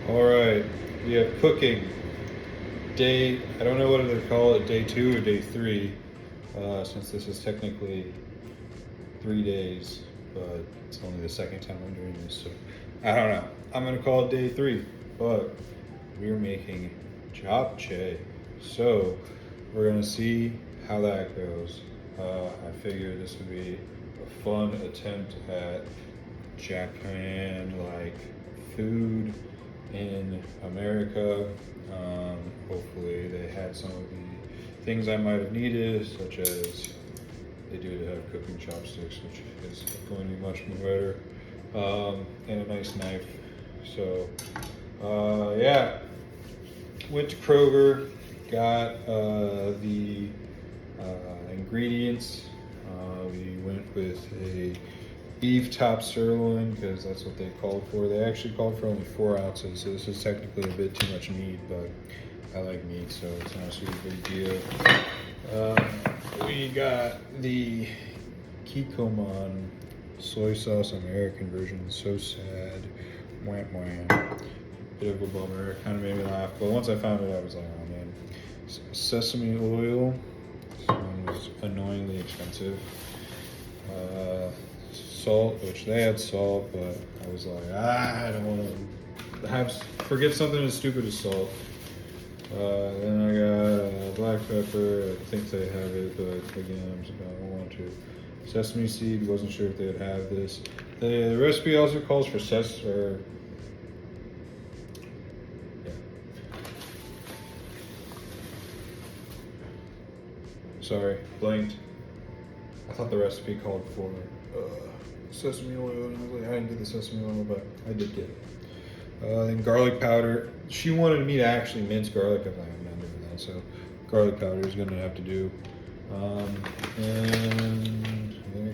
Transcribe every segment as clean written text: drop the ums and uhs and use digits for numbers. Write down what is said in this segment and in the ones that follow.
All right, we have cooking. I don't know whether to call it day 2 or day 3, since this is technically 3 days, but it's only the second time I'm doing this, so I don't know. I'm gonna call it day 3, but we're making japchae. So we're gonna see how that goes. I figured this would be a fun attempt at Japan-like food in America. Hopefully they had some of the things I might have needed, such as they do have cooking chopsticks, which is going to be much more better, and a nice knife. So yeah, went to Kroger, got the ingredients. We went with a beef top sirloin because that's what they called for. They actually called for only 4 ounces, so this is technically a bit too much meat, but I like meat, so it's not a super big deal. We got the Kikkoman soy sauce American version. So sad. Wham wham. Bit of a bummer. Kind of made me laugh, but once I found it, I was like, oh man. Sesame oil. This one was annoyingly expensive. Salt, which they had salt, but I was like, I don't want to forget something as stupid as salt. Then I got black pepper. I think they have it, but again, I don't want to. Sesame seed. Wasn't sure if they would have this. The recipe also calls for Sorry, blanked. I thought the recipe called for sesame oil, and I was like, I didn't get the sesame oil, but I did get it. Then garlic powder. She wanted me to actually mince garlic. I'm like, I'm not doing that, so garlic powder is going to have to do. And there you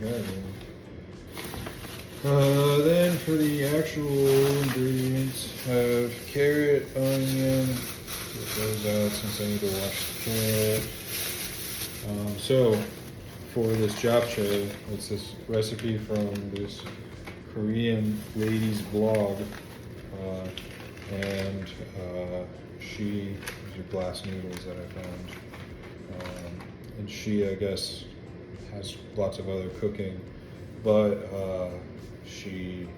go. Then for the actual ingredients, I have carrot, onion. Get those out since I need to wash the carrot. So for this japchae, it's this recipe from this Korean lady's blog, and these are glass noodles that I found, and she, I guess, has lots of other cooking, but she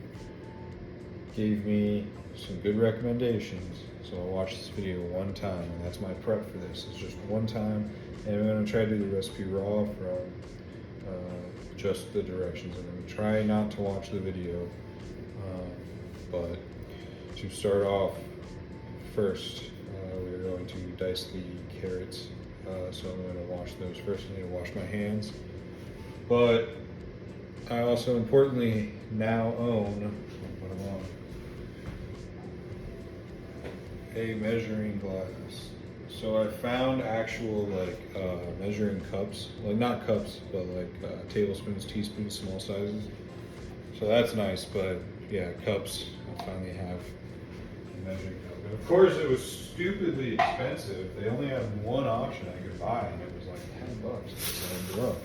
gave me some good recommendations. So I'll watch this video one time, and that's my prep for this. It's just one time, and I'm gonna try to do the recipe raw from just the directions. I'm gonna try not to watch the video, but to start off, first, we're going to dice the carrots. So I'm gonna wash those first. I need to wash my hands, but I also importantly now own what I'm on. A measuring glass. So I found actual measuring cups, like not cups, but like tablespoons, teaspoons, small sizes. So that's nice, but yeah, cups. I finally have a measuring cup. And of course, it was stupidly expensive. They only had one option I could buy, and it was like $10. So bro,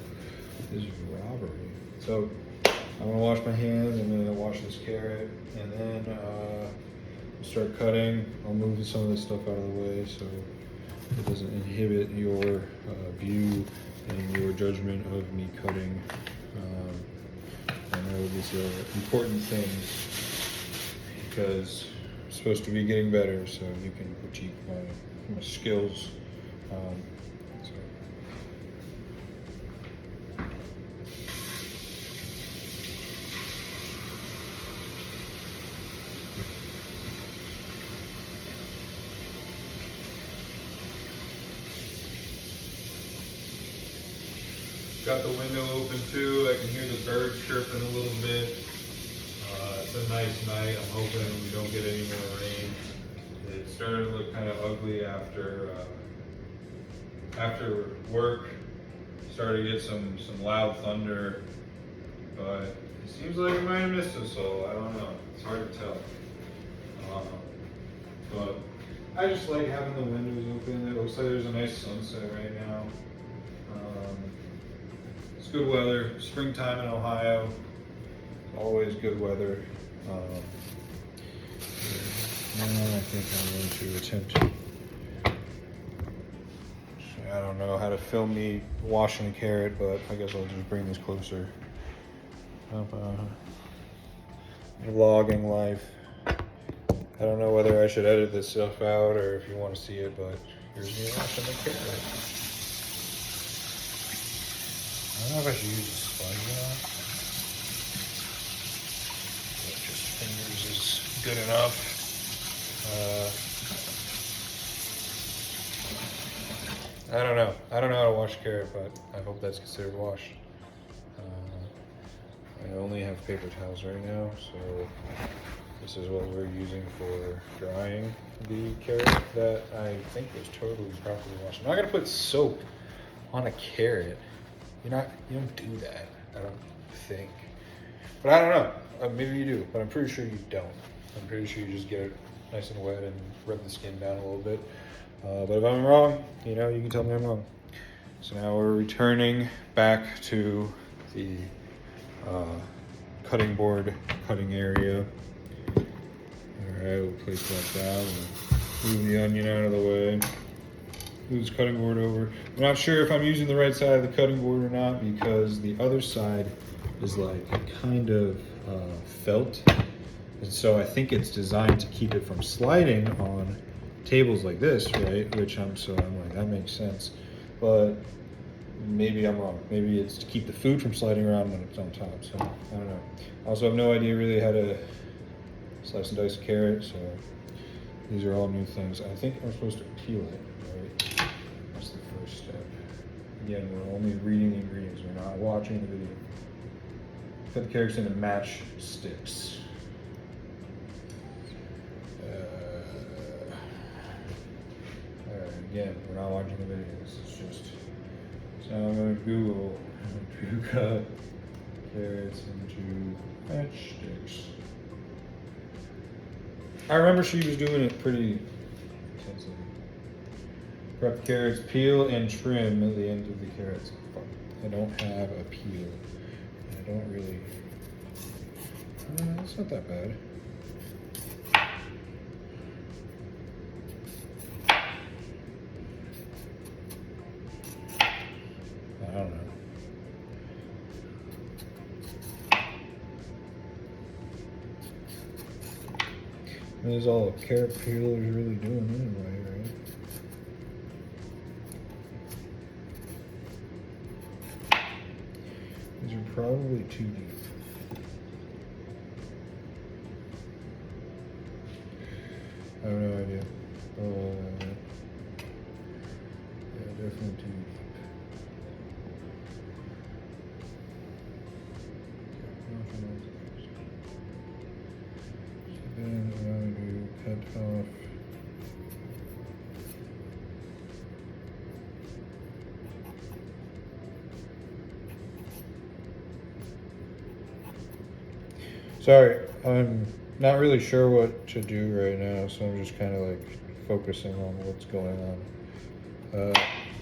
this is robbery. So I'm gonna wash my hands. I'm gonna wash this carrot, and then start cutting. I'll move some of this stuff out of the way so it doesn't inhibit your view and your judgment of me cutting. I know these are important things because I'm supposed to be getting better, so you can critique my skills. So. Got the window open too. I can hear the birds chirping a little bit. It's a nice night. I'm hoping we don't get any more rain. It started to look kind of ugly after work. Started to get some loud thunder, but it seems like it might have missed us all. I don't know. It's hard to tell. But I just like having the windows open. It looks like there's a nice sunset right now. It's good weather. Springtime in Ohio. Always good weather. Now I think I'm going to attempt. I don't know how to film me washing a carrot, but I guess I'll just bring this closer. Vlogging life. I don't know whether I should edit this stuff out or if you want to see it, but here's me washing the carrot. I don't know if I should use a sponge or not. But just fingers is good enough. I don't know. I don't know how to wash a carrot, but I hope that's considered washed. I only have paper towels right now, so this is what we're using for drying the carrot that I think was totally properly washed. I'm not gonna put soap on a carrot. You don't do that, I don't think. But I don't know, maybe you do, but I'm pretty sure you don't. I'm pretty sure you just get it nice and wet and rub the skin down a little bit. But if I'm wrong, you can tell me I'm wrong. So now we're returning back to the cutting board cutting area. Alright, we'll place that down. We'll move the onion out of the way. Move this cutting board over. I'm not sure if I'm using the right side of the cutting board or not because the other side is like kind of felt. And so I think it's designed to keep it from sliding on tables like this, right? I'm like, that makes sense. But maybe I'm wrong. Maybe it's to keep the food from sliding around when it's on top. So I don't know. I also have no idea really how to slice and dice a carrot. So these are all new things. I think I'm supposed to peel it, right? That's the first step. Again, we're only reading the ingredients. We're not watching the video. Cut the carrots into match sticks. Again, we're not watching the video. This is just. So I'm going to Google to cut carrots into matchsticks. I remember she was doing it pretty intensely. Prep the carrots, peel and trim at the end of the carrots. I don't have a peel. I don't really. It's not that bad. I don't know. That is all a carrot peeler is really doing anyway, right? These are probably too deep. I have no idea. Yeah, definitely too deep. Then I'm going to cut off sorry, I'm not really sure what to do right now, so I'm just kind of like focusing on what's going on.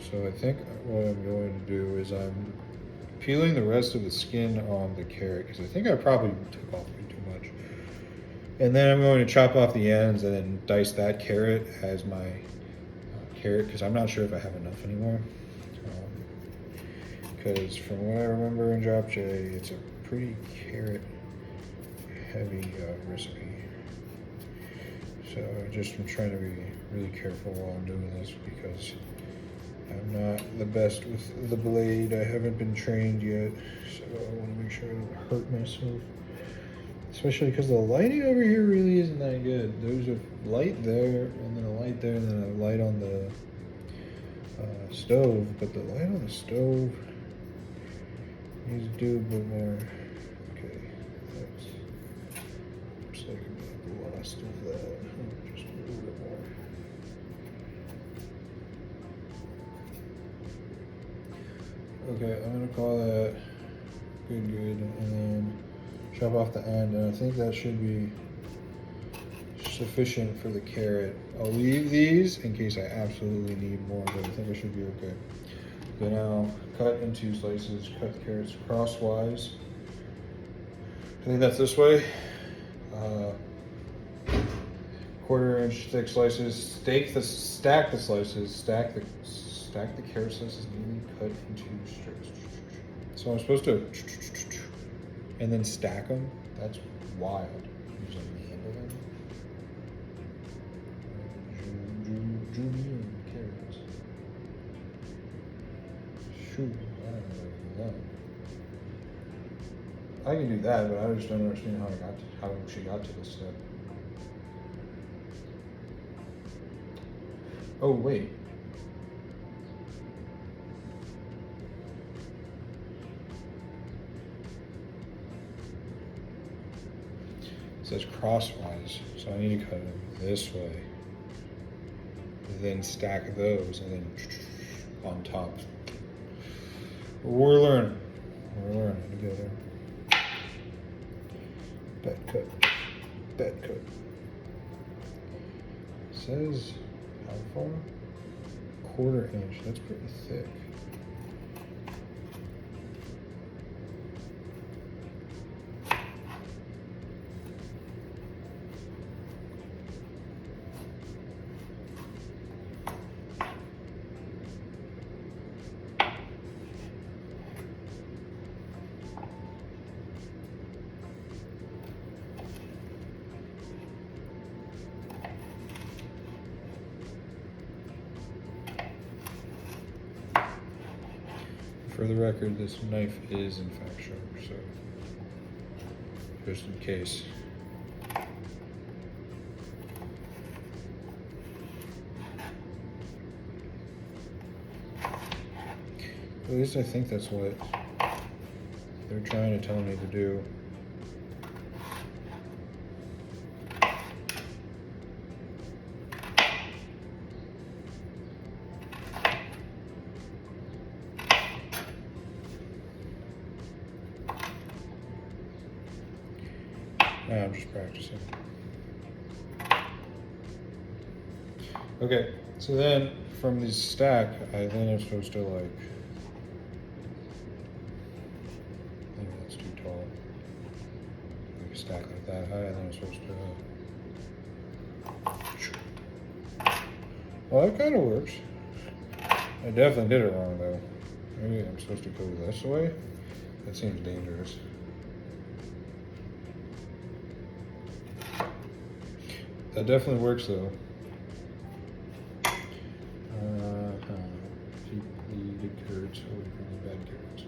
So I think what I'm going to do is I'm peeling the rest of the skin on the carrot because I think I probably took off way too much. And then I'm going to chop off the ends and then dice that carrot as my carrot because I'm not sure if I have enough anymore. Because from what I remember in Drop J, it's a pretty carrot heavy recipe. So I'm trying to be really careful while I'm doing this because I'm not the best with the blade. I haven't been trained yet, so I want to make sure I don't hurt myself. Especially because the lighting over here really isn't that good. There's a light there, and then a light there, and then a light on the stove. But the light on the stove needs to do a bit more. Okay, that's looks like a lost of that. Just a little bit more. Okay, I'm gonna call that good, and then chop off the end, and I think that should be sufficient for the carrot. I'll leave these in case I absolutely need more, but I think I should be okay. Okay, now cut into slices, cut the carrots crosswise. I think that's this way. 1/4 inch thick slices. Stack the slices. Stack the carrot slices neatly cut into strips. So I'm supposed to and then stack them. That's wild. There's a mandolin. Julienne carrots. Shoot, I don't know how to do that. I can do that, but I just don't understand how she got to this step. Oh wait. It says crosswise, so I need to cut them this way. Then stack those, and then on top. We're learning together. Bed cut. It says how far? 1/4 inch. That's pretty thick. For the record, this knife is in fact sharp, so just in case. At least I think that's what they're trying to tell me to do. Nah, I'm just practicing. Okay, so then from this stack, I then am supposed to like, maybe that's too tall. Like stack like that high, and then I'm supposed to. Well, that kind of works. I definitely did it wrong though. Maybe I'm supposed to go this way. That seems dangerous. That definitely works though. Keep the good carrots away from the bad carrots.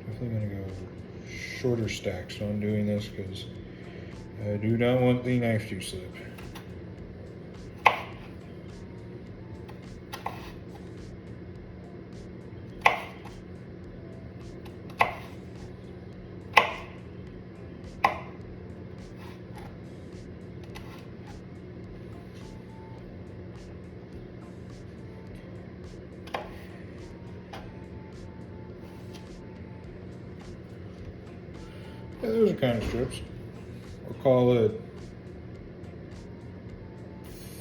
Definitely gonna go shorter stacks. So I'm doing this because I do not want the knife to slip. Yeah, those are kind of strips. We'll call it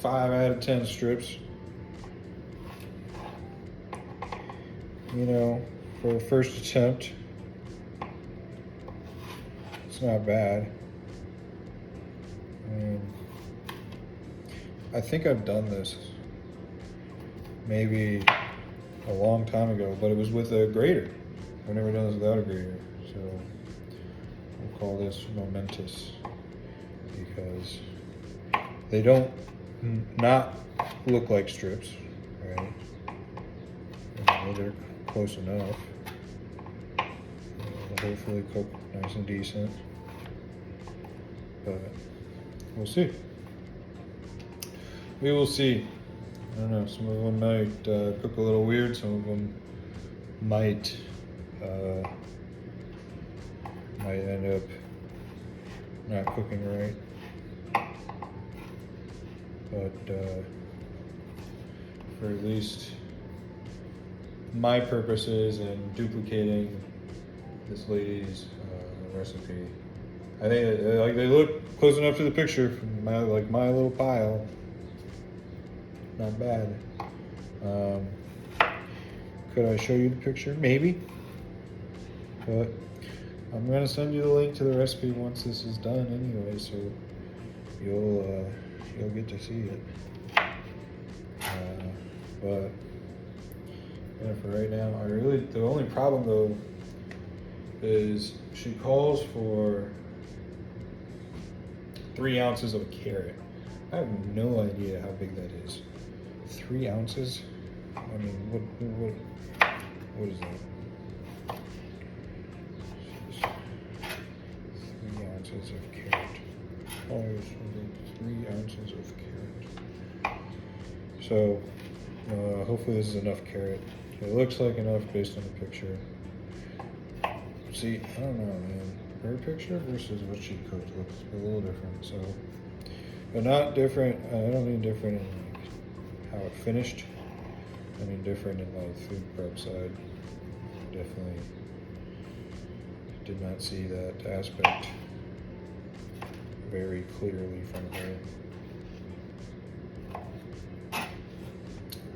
5 out of 10 strips. You know, for the first attempt, it's not bad. I think I've done this maybe a long time ago, but it was with a grater. I've never done this without a grater, so we'll call this momentous because they don't not look like strips, right? They're close enough. Hopefully cook nice and decent, but we'll see. We will see. I don't know, some of them might cook a little weird, some of them might end up not cooking right. But for at least my purposes and duplicating this lady's recipe, I think like they look close enough to the picture from my little pile. Not bad. Could I show you the picture? Maybe. But I'm gonna send you the link to the recipe once this is done anyway, so you'll get to see it. But yeah, for right now, the only problem though is she calls for 3 ounces of carrot. I have no idea how big that is. 3 ounces? I mean, what is that? 3 ounces of carrot. Oh, 3 ounces of carrot. So, hopefully this is enough carrot. It looks like enough based on the picture. See, I don't know, man. Her picture versus what she cooked looks a little different. So, but not different. I don't mean different in like how it finished. I mean different in like food prep side. Definitely did not see that aspect very clearly from her.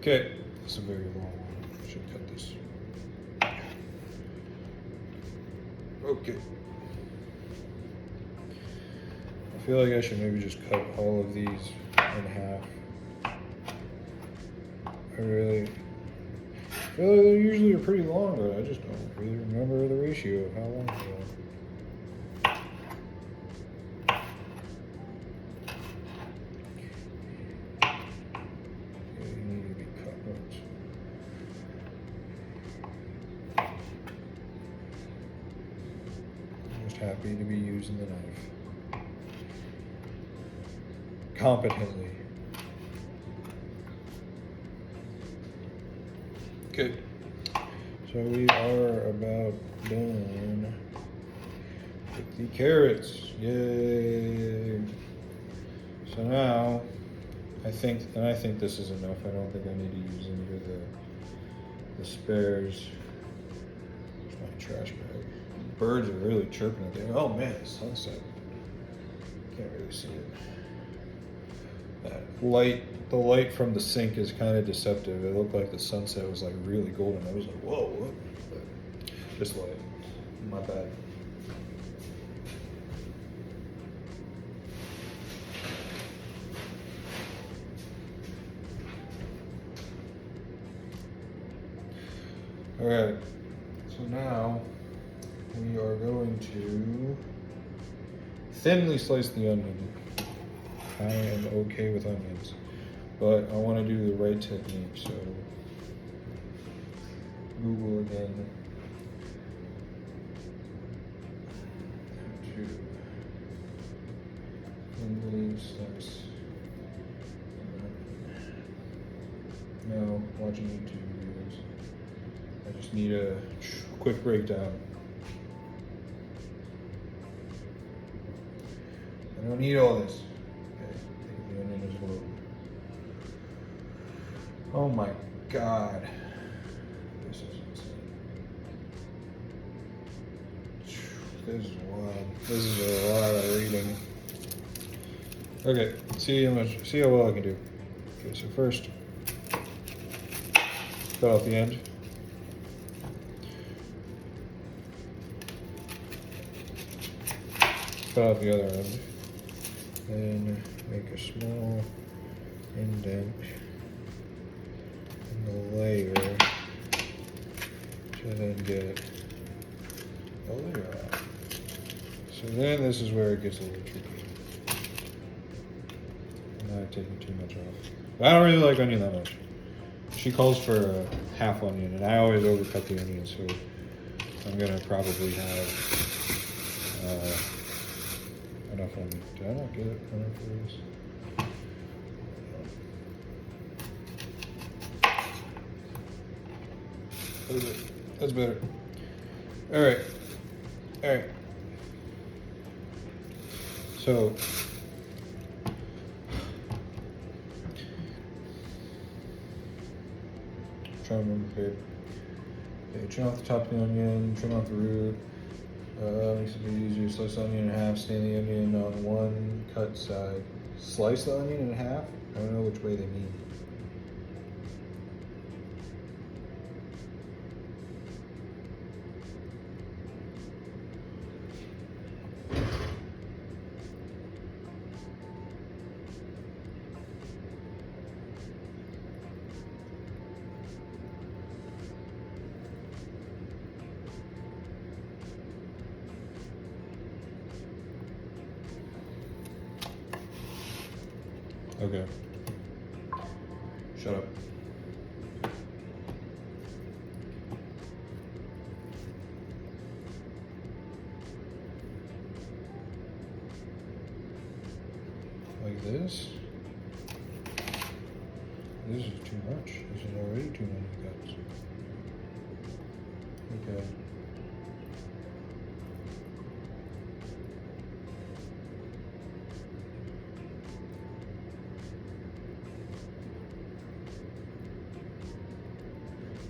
Okay, this is a very long one. I should cut this. Okay. I feel like I should maybe just cut all of these in half. I really feel like they usually are pretty long, but I just don't really remember the ratio of how long they are. They need to be cut once. I'm just happy to be using the knife competently. Good. So we are about done with the carrots. Yay! So now, I think this is enough. I don't think I need to use any of the spares. There's my trash bag. Birds are really chirping out there. Oh man, the sunset. Can't really see it. The light from the sink is kind of deceptive. It looked like the sunset was like really golden. I was like, whoa, what? But just light. My bad. All right. So now we are going to thinly slice the onion. I am okay with onions, but I want to do the right technique, so Google again. How to thinly slice an onion. No, watching YouTube videos. I just need a quick breakdown. I don't need all this. Oh my God. This is insane. This is wild. This is a lot of reading. Okay, see how well I can do. Okay, so first, cut off the end. Cut off the other end. Then make a small indent in the layer to then get a layer out. So then this is where it gets a little tricky. I'm not taking too much off. But I don't really like onion that much. She calls for a half onion, and I always overcut the onion, so I'm gonna probably have enough onion. Did I not get enough for this? That's better. All right. So, trying to remember, babe. Okay, trim off the top of the onion, trim off the root. Makes it a bit easier. Slice the onion in half, stand the onion on one cut side. Slice the onion in half? I don't know which way they mean. Okay. Shut up. Like this? This is too much. This is already too many cups. Okay.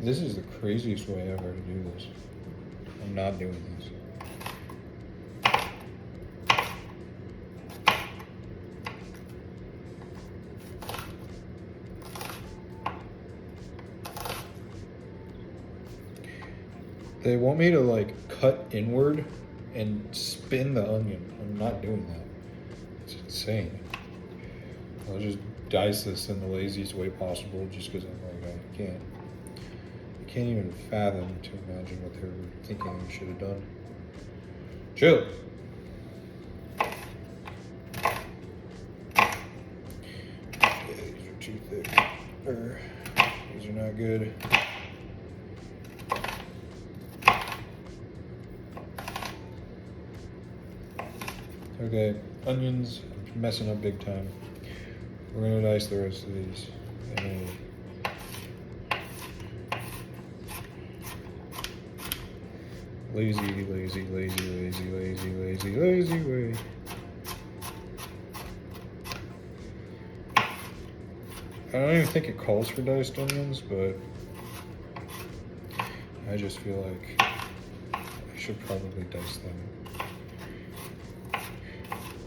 This is the craziest way ever to do this. I'm not doing this. They want me to like cut inward and spin the onion. I'm not doing that. It's insane. I'll just dice this in the laziest way possible just because I'm like, I can't even fathom to imagine what they were thinking I should have done. Chill. Yeah, these are too thick. These are not good. Okay, onions, I'm messing up big time. We're gonna dice the rest of these. Lazy way. I don't even think it calls for diced onions, but I just feel like I should probably dice them.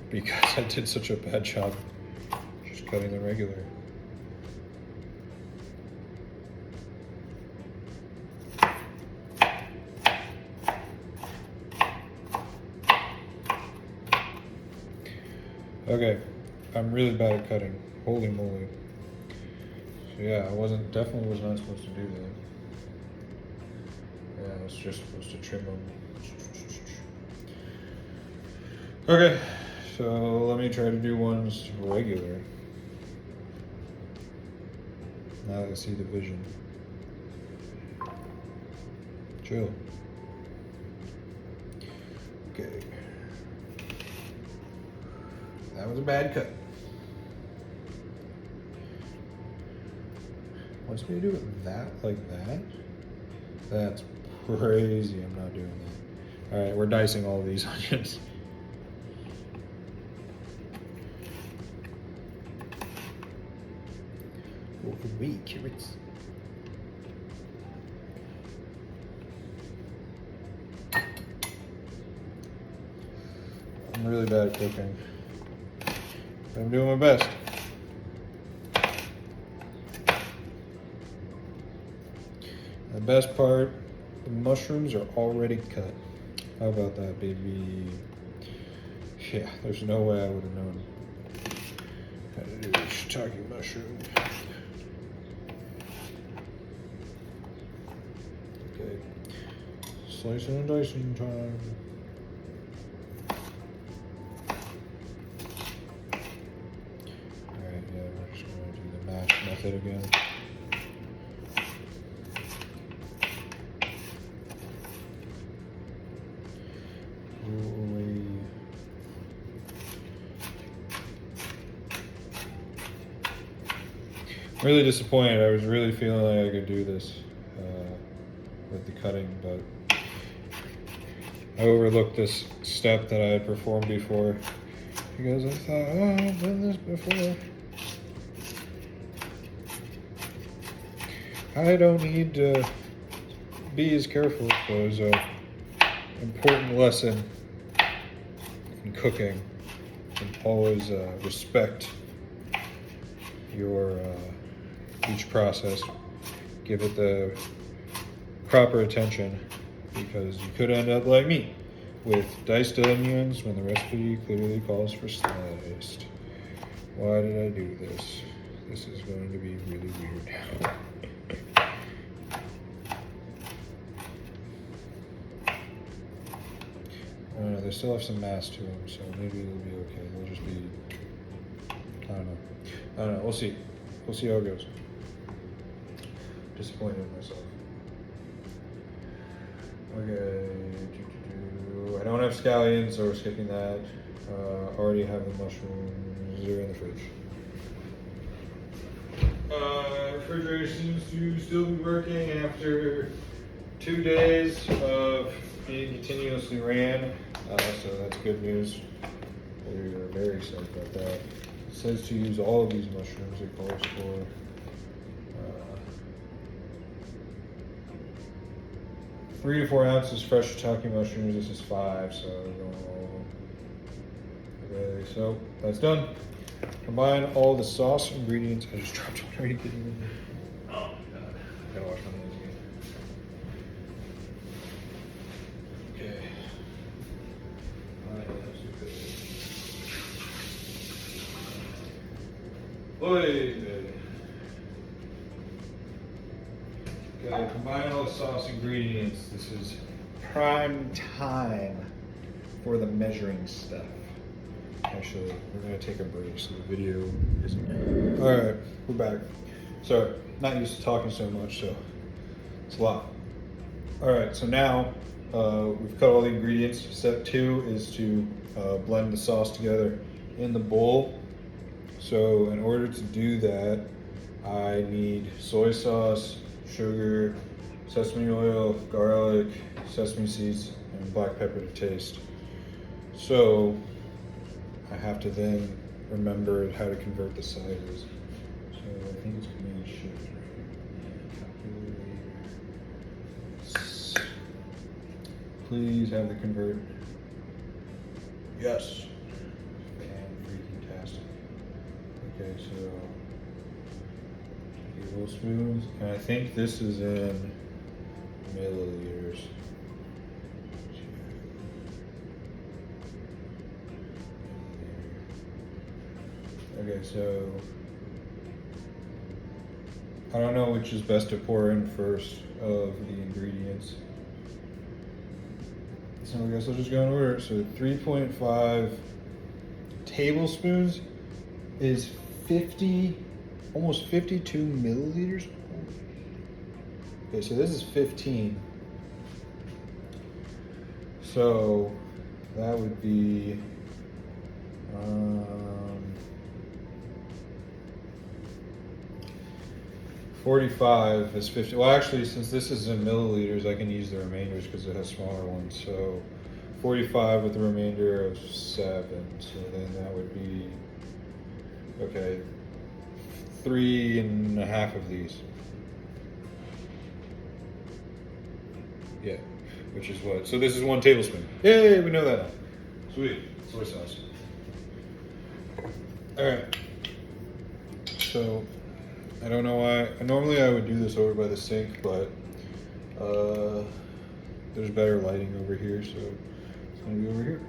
Because I did such a bad job just cutting them regular. Okay, I'm really bad at cutting. Holy moly. So yeah, definitely was not supposed to do that. Yeah, I was just supposed to trim them. Okay, so let me try to do ones regular. Now that I see the vision. Chill. Okay. That was a bad cut. Wants me to do it like that? That's crazy. I'm not doing that. All right, we're dicing all of these onions. Oh, wait, carrots. I'm really bad at cooking. I'm doing my best. The best part, the mushrooms are already cut. How about that, baby? Yeah, there's no way I would have known how to do a shiitake mushroom. Okay, slicing and dicing time. Alright, yeah, we're just gonna do the mash method again. Really disappointed. I was really feeling like I could do this with the cutting, but I overlooked this step that I had performed before because I thought, oh, I've done this before. I don't need to be as careful. So it was an important lesson in cooking, and always respect your each process. Give it the proper attention, because you could end up like me with diced onions when the recipe clearly calls for sliced. Why did I do this? This is going to be really weird. I don't know, they still have some mass to them, so maybe it'll be okay. They'll just be, I don't know. I don't know. We'll see. We'll see how it goes. Disappointed in myself. Okay. I don't have scallions, so we're skipping that. Already have the mushrooms. They're in the fridge. Refrigerator seems to still be working after 2 days of being continuously ran. So that's good news. We are very excited about that. It says to use all of these mushrooms. It calls for 3 to 4 ounces fresh shiitake mushrooms. This is 5, so we're going all. Okay, so that's done. Combine all the sauce ingredients. I just dropped one. Are you kidding me? Oh my god. I gotta wash my hands again. Okay. Okay, combine all the sauce ingredients. This is prime time for the measuring stuff. Actually, we're gonna take a break so the video isn't. All right, we're back. Sorry, not used to talking so much, so it's a lot. All right, so now we've cut all the ingredients. Step 2 is to blend the sauce together in the bowl. So in order to do that, I need soy sauce, sugar, sesame oil, garlic, sesame seeds, and black pepper to taste. So I have to then remember how to convert the sizes. So I think it's Command Shift right? Please have the convert. Yes. Fan-freaking-tastic. Okay, so tablespoons, and I think this is in milliliters. Okay, so I don't know which is best to pour in first of the ingredients. So I guess I'll just go in order. So 3.5 tablespoons is 50, almost 52 milliliters. Okay, so this is 15. So that would be 45 is 50. Well, actually, since this is in milliliters, I can use the remainders because it has smaller ones. So 45 with the remainder of 7. So then that would be, okay, 3.5 of these. Yeah, which is what? So this is 1 tablespoon. Yay, we know that now. Sweet. Soy sauce. All right. So I don't know why. Normally I would do this over by the sink, but there's better lighting over here, so it's gonna be over here.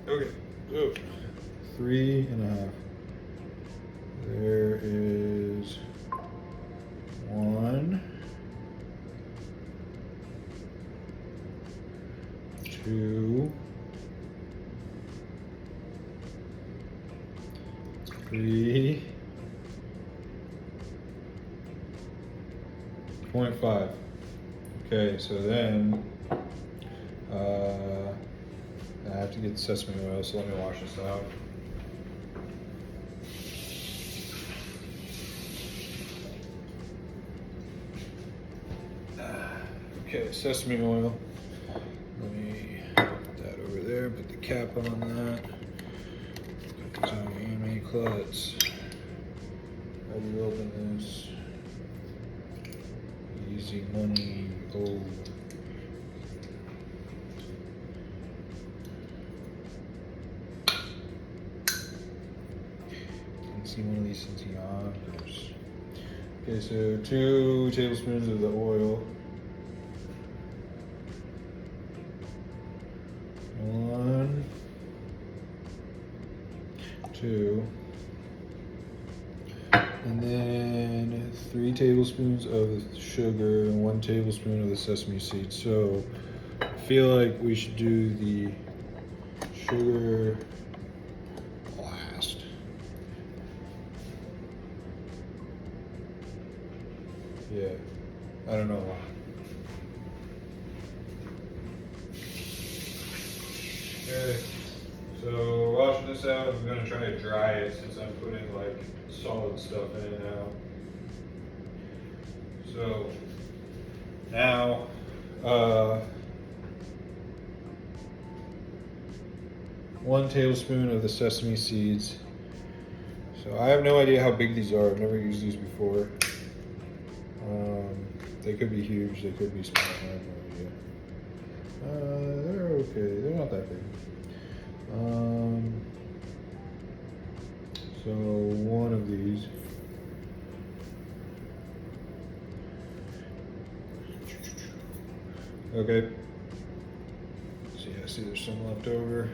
Okay, so 3.5. There is 1, 2, 3. 0.5. Okay, so then I have to get the sesame oil, so let me wash this out. Okay, sesame oil. Let me put that over there, put the cap on that. Put these on anime cluts. How do you open this? Easy money. Oh. Didn't see one of these since Yonkers. Okay, so 2 tablespoons of the oil. 1, 2. And then 3 tablespoons of sugar and 1 tablespoon of the sesame seeds. So I feel like we should do the sugar last. Yeah, I don't know why. Okay, so washing this out, I'm gonna try to dry it since I'm putting like solid stuff in it now. So now, 1 tablespoon of the sesame seeds. So I have no idea how big these are. I've never used these before. They could be huge. They could be small. I have no idea. They're okay. They're not that big. So 1 of these. Okay. So yeah, see there's some left over.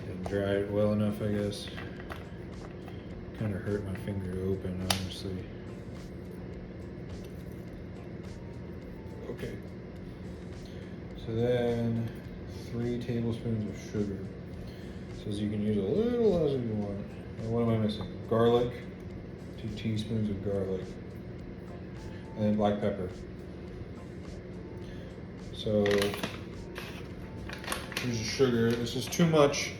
And dry it well enough, I guess. Kind of hurt my finger open, honestly. Okay. So then 3 tablespoons of sugar. Says you can use a little less if you want. And what am I missing? Garlic. 2 teaspoons of garlic. And then black pepper. So here's the sugar. This is too much.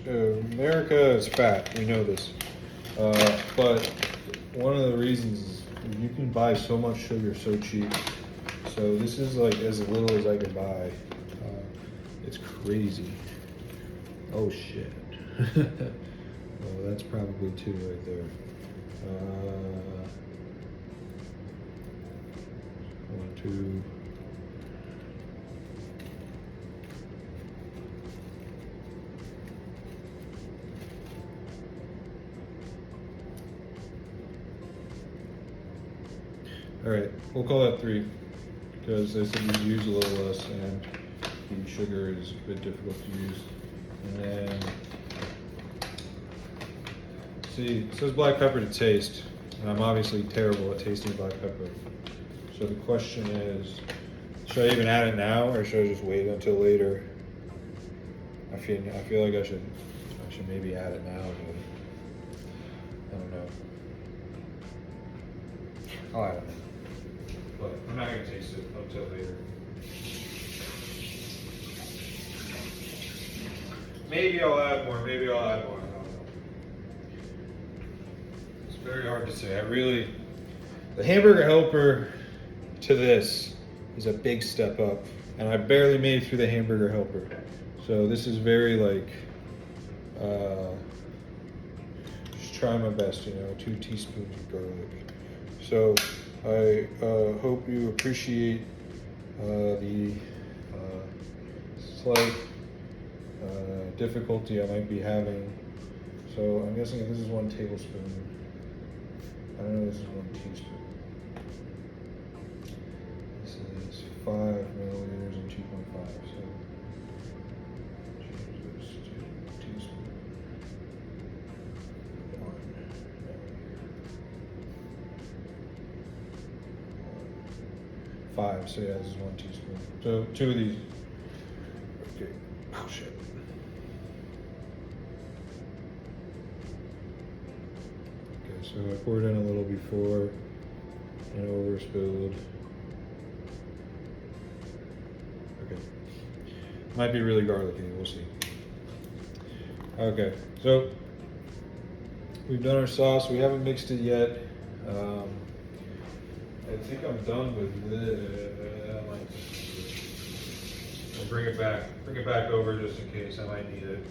America is fat. We know this. But one of the reasons is you can buy so much sugar so cheap. So this is like as little as I could buy. It's crazy. Oh shit. Well, that's probably 2 right there. 1, 2. All right, we'll call that 3 because they said you use a little less and the sugar is a bit difficult to use. And then, see, it says black pepper to taste, and I'm obviously terrible at tasting black pepper. So the question is, should I even add it now or should I just wait until later? I feel like I should maybe add it now, but I don't know. I'll add it. But I'm not gonna taste it until later. Maybe I'll add more, maybe I'll add more, I don't know. It's very hard to say. The hamburger helper to this is a big step up. And I barely made it through the hamburger helper. So this is very like, just try my best, 2 teaspoons of garlic. So I hope you appreciate the slight difficulty I might be having. So I'm guessing if this is 1 tablespoon, I don't know, this is 1 teaspoon. This is 5 milliliters and 2.5. So change this to teaspoon. 5. So yeah, this is 1 teaspoon. So 2 of these. Okay. Oh shit. So I poured in a little before and overspilled. Okay. Might be really garlicky, we'll see. Okay, so we've done our sauce. We haven't mixed it yet. I think I'm done with it. I'll bring it back over just in case I might need it.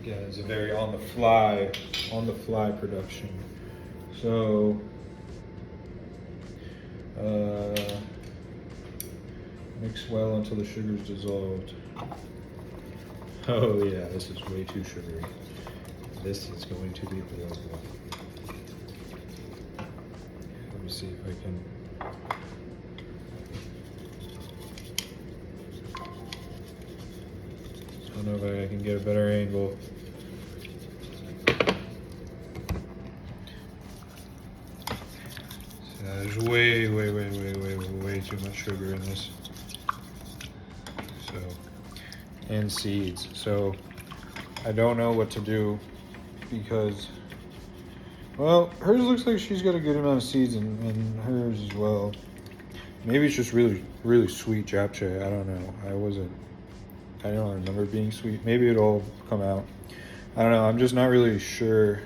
Again, it's a very on the fly production. So mix well until the sugar's dissolved. Oh yeah, this is way too sugary. This is going to be horrible. Let me see if I can. I don't know if I can get a better angle. There's way too much sugar in this. So, and seeds. So, I don't know what to do because Well, hers looks like she's got a good amount of seeds in hers as well. Maybe it's just really, really sweet japchae. I don't know. I don't remember it being sweet. Maybe it'll come out. I don't know. I'm just not really sure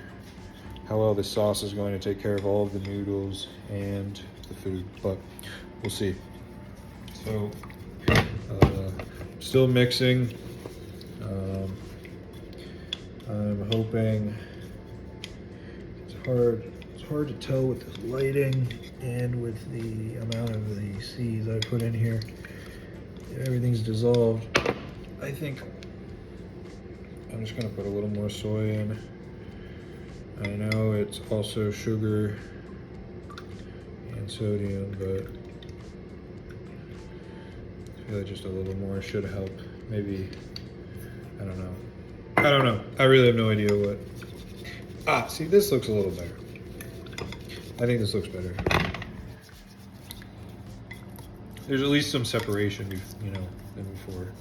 how well this sauce is going to take care of all of the noodles and the food, but we'll see. So, still mixing. I'm hoping. It's hard to tell with this lighting and with the amount of the seeds I put in here. Everything's dissolved. I think I'm just gonna put a little more soy in. I know it's also sugar and sodium, but I feel like just a little more should help. Maybe, I don't know. I really have no idea what. See, this looks a little better. I think this looks better. There's at least some separation, than before.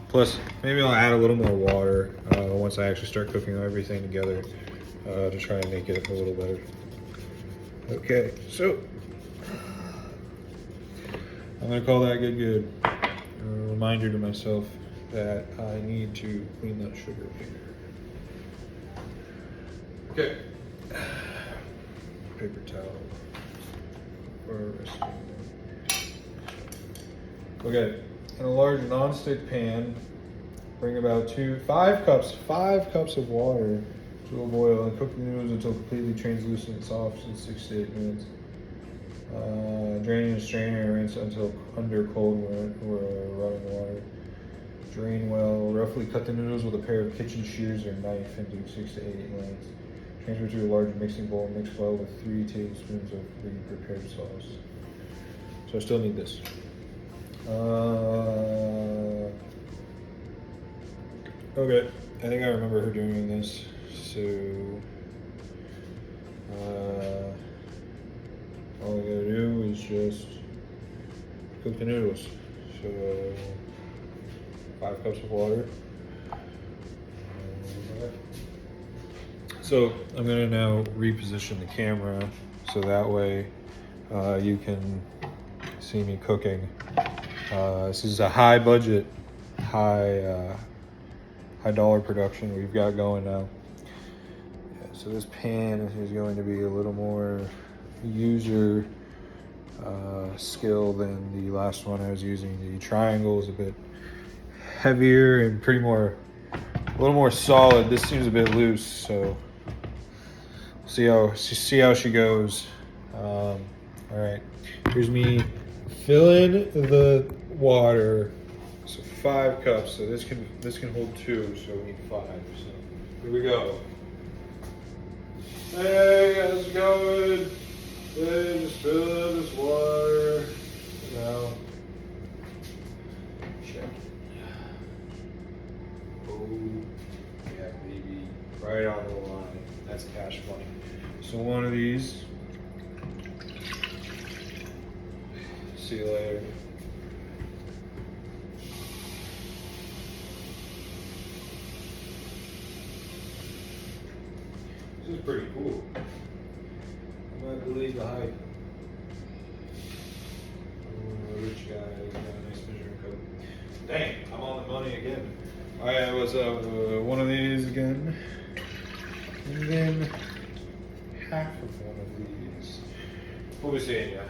Plus, maybe I'll add a little more water once I actually start cooking everything together to try and make it a little better. Okay, so I'm gonna call that good. A reminder to myself that I need to clean that sugar later. Okay. Paper towel for resting. Okay, in a large non-stick pan, bring about 5 cups of water to a boil and cook the noodles until completely translucent and soft in 6 to 8 minutes. Drain in a strainer and rinse until under cold running water. Drain well. Roughly cut the noodles with a pair of kitchen shears or knife into 6 to 8 lengths. Transfer to a large mixing bowl. Mix well with 3 tablespoons of the prepared sauce. So I still need this. Okay, I think I remember her doing this. So all I gotta do is just cook the noodles. So 5 cups of water. So I'm gonna now reposition the camera so that way you can see me cooking. This is a high budget, high dollar production we've got going now. Yeah, so this pan is going to be a little more user skill than the last one I was using. The triangle is a bit heavier and a little more solid. This seems a bit loose, so see how she goes. All right, here's me filling the water. So 5 cups. So this can hold 2. So we need 5. So here we go. Hey, how's it going? Hey, just fill this water. Now, check. Oh, yeah, baby, right on the line. That's cash money. So one of these. See you later. This is pretty cool. I might believe the hype. A rich guy who's got a nice measuring cup. Dang, I'm on the money again. Alright, what's up? One of these again. And then half of one of these. What we saying, yeah?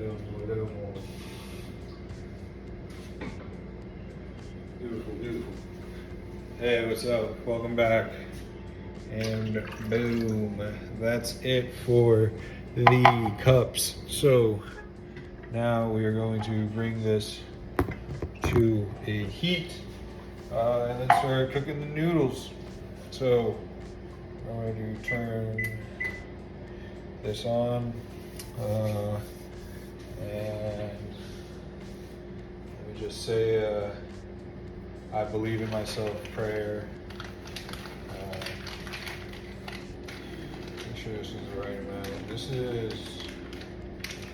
A little more. Beautiful. Hey, what's up? Welcome back. And boom, that's it for the cups. So now we are going to bring this to a heat and then start cooking the noodles. So I'm going to turn this on and let me just say I believe in myself prayer. Make sure this is the right amount. This is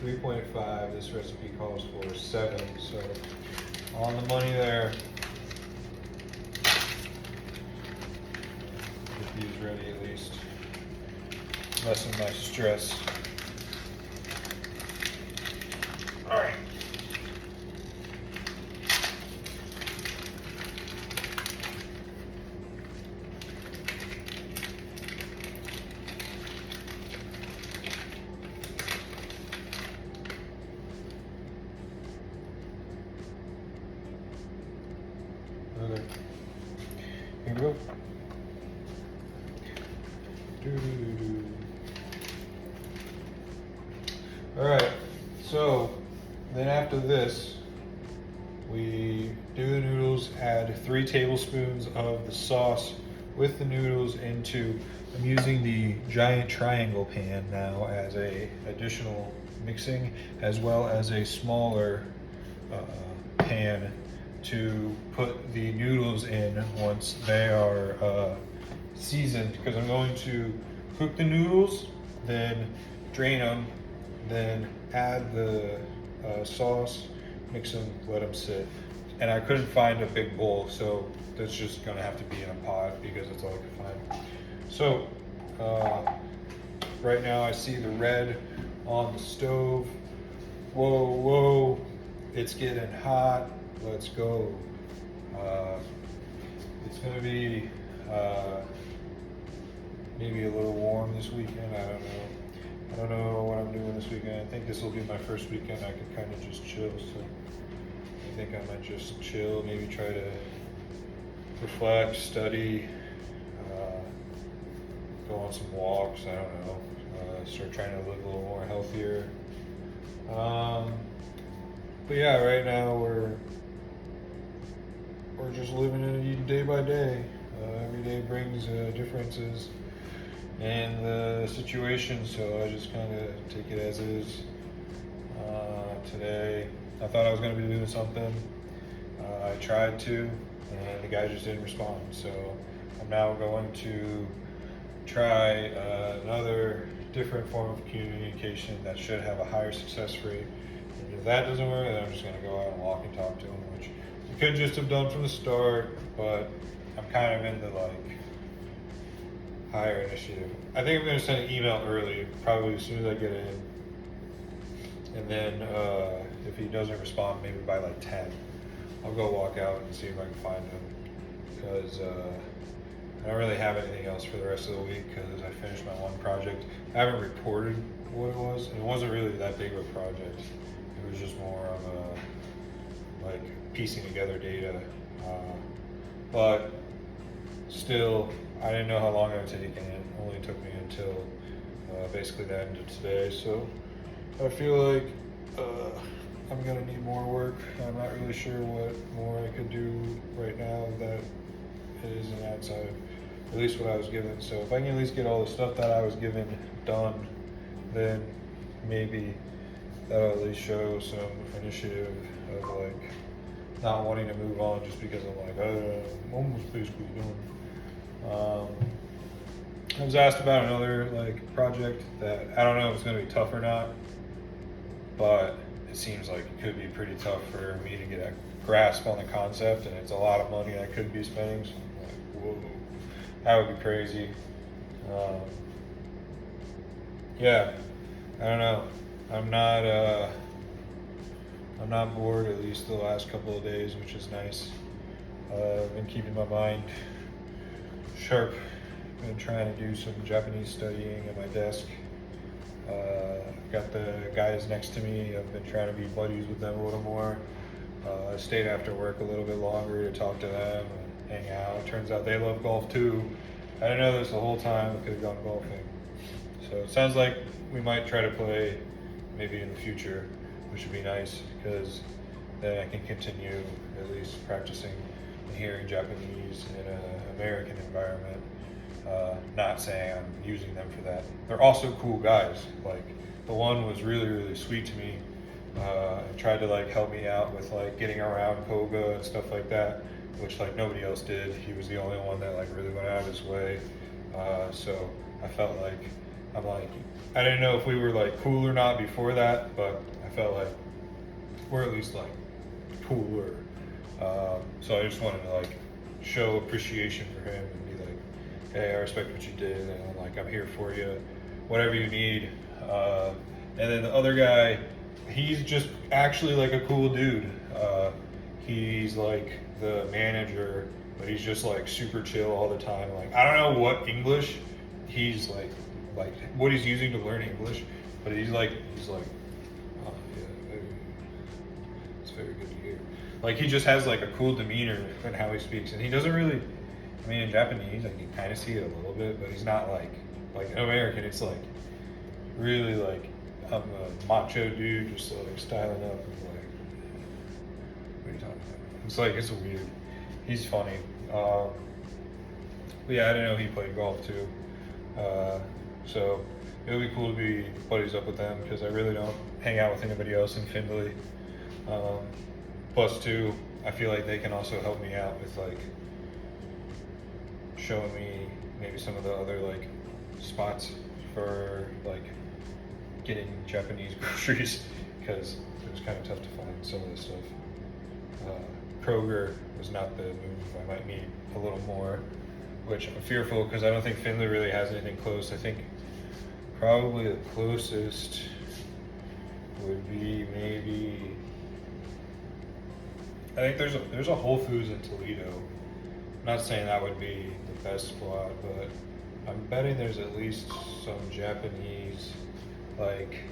3.5. This recipe calls for 7. So On the money there. Get these ready at least. Lessen my stress. All right. Okay. Here we go. All right, so then after this, we do the noodles, add 3 tablespoons of the sauce with the noodles into, I'm using the giant triangle pan now as a additional mixing, as well as a smaller pan to put the noodles in once they are seasoned, because I'm going to cook the noodles, then drain them, then add the sauce, mix them, let them sit. And I couldn't find a big bowl, so that's just gonna have to be in a pot because that's all I could find. So right now I see the red on the stove. Whoa, whoa, it's getting hot. Let's go. It's gonna be maybe a little warm this weekend. I don't know what I'm doing this weekend. I think this will be my first weekend I can kind of just chill. So I think I might just chill, maybe try to reflect, study, go on some walks. I don't know. Start trying to live a little more healthier. But yeah, right now we're just living it day by day. Every day brings differences in the situation, so I just kind of take it as is. Today, I thought I was going to be doing something. I tried to, and the guy just didn't respond. So I'm now going to try another different form of communication that should have a higher success rate. And if that doesn't work, then I'm just going to go out and walk and talk to him, which I could just have done from the start, but I'm kind of in the higher initiative. I think I'm going to send an email early, probably as soon as I get in. And then if he doesn't respond, maybe by 10, I'll go walk out and see if I can find him. Because I don't really have anything else for the rest of the week because I finished my one project. I haven't reported what it was, and it wasn't really that big of a project. It was just more of a piecing together data. But still, I didn't know how long it would take, and it only took me until basically the end of today. So I feel like I'm gonna need more work. I'm not really sure what more I could do right now that isn't outside of at least what I was given. So if I can at least get all the stuff that I was given done, then maybe that'll at least show some initiative of not wanting to move on just because I'm I'm almost basically done. I was asked about another project that I don't know if it's going to be tough or not, but it seems like it could be pretty tough for me to get a grasp on the concept, and it's a lot of money I could be spending. So I'm whoa, that would be crazy. Yeah, I don't know. I'm not bored, at least the last couple of days, which is nice. I've been keeping my mind sharp. Been trying to do some Japanese studying at my desk. Got the guys next to me. I've been trying to be buddies with them a little more. I stayed after work a little bit longer to talk to them and hang out. Turns out they love golf too. I didn't know this the whole time. I could have gone golfing. So it sounds like we might try to play maybe in the future, which would be nice because then I can continue at least practicing and hearing Japanese in an American environment. Not saying I'm using them for that. They're also cool guys. The one was really, really sweet to me. And tried to help me out with getting around Koga and stuff like that, which nobody else did. He was the only one that really went out of his way. So I felt I didn't know if we were cool or not before that, but I felt we're at least cooler So I just wanted to like show appreciation for him and be like, hey, I respect what you did, and like I'm here for you, whatever you need. And then the other guy, he's just actually like a cool dude. He's like the manager, but he's just like super chill all the time. Like I don't know what English he's like what he's using to learn English, but he's like oh, yeah, it's very good to hear. Like he just has like a cool demeanor in how he speaks, and he doesn't really. I mean, in Japanese, like you kind of see it a little bit, but he's not like an American. It's like really like I'm a macho dude, just like styling up and like, what are you talking about? It's like it's weird. He's funny. But yeah, I didn't know he played golf too. So it would be cool to be buddies up with them because I really don't hang out with anybody else in Findlay. Plus, two, I feel like they can also help me out with like showing me maybe some of the other like spots for like getting Japanese groceries because it was kind of tough to find some of this stuff. Kroger was not the move. I might need a little more, which I'm fearful because I don't think Findlay really has anything close. I think probably the closest would be maybe. I think there's a Whole Foods in Toledo. I'm not saying that would be the best spot, but I'm betting there's at least some Japanese like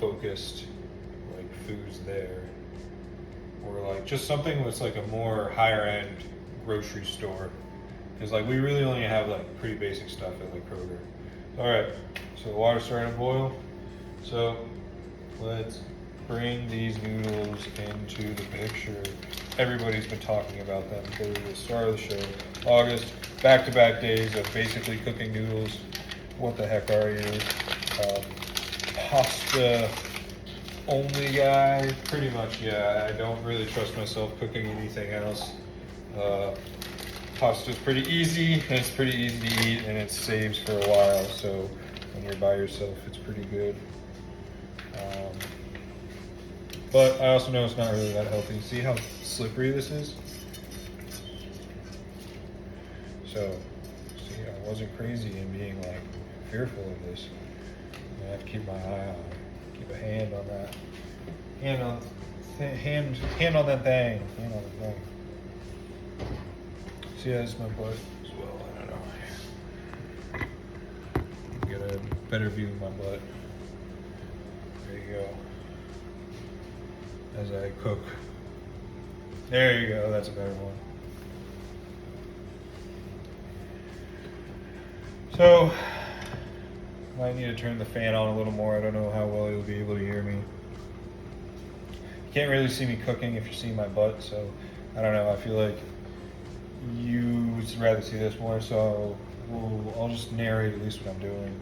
focused like foods there, or like just something that's like a more higher end grocery store, because like we really only have like pretty basic stuff at like Kroger. All right, so the water's starting to boil, so let's bring these noodles into the picture. Everybody's been talking about them because the start of the show. August, back-to-back days of basically cooking noodles. What the heck are you? Pasta only guy? Pretty much, yeah. I don't really trust myself cooking anything else. Pasta's pretty easy, and it's pretty easy to eat, and it saves for a while, so when you're by yourself, it's pretty good. But I also know it's not really that healthy. See how slippery this is? So, see, I wasn't crazy in being like fearful of this. I have to keep my eye on it. Keep a hand on that. Hand on that thing. Hand on the thing. See, that's my butt as well. I don't know. Get a better view of my butt. There you go. As I cook. There you go, that's a better one. So, might need to turn the fan on a little more. I don't know how well you'll be able to hear me. You can't really see me cooking if you see my butt, so I don't know. I feel like you would rather see this more, so I'll just narrate at least what I'm doing.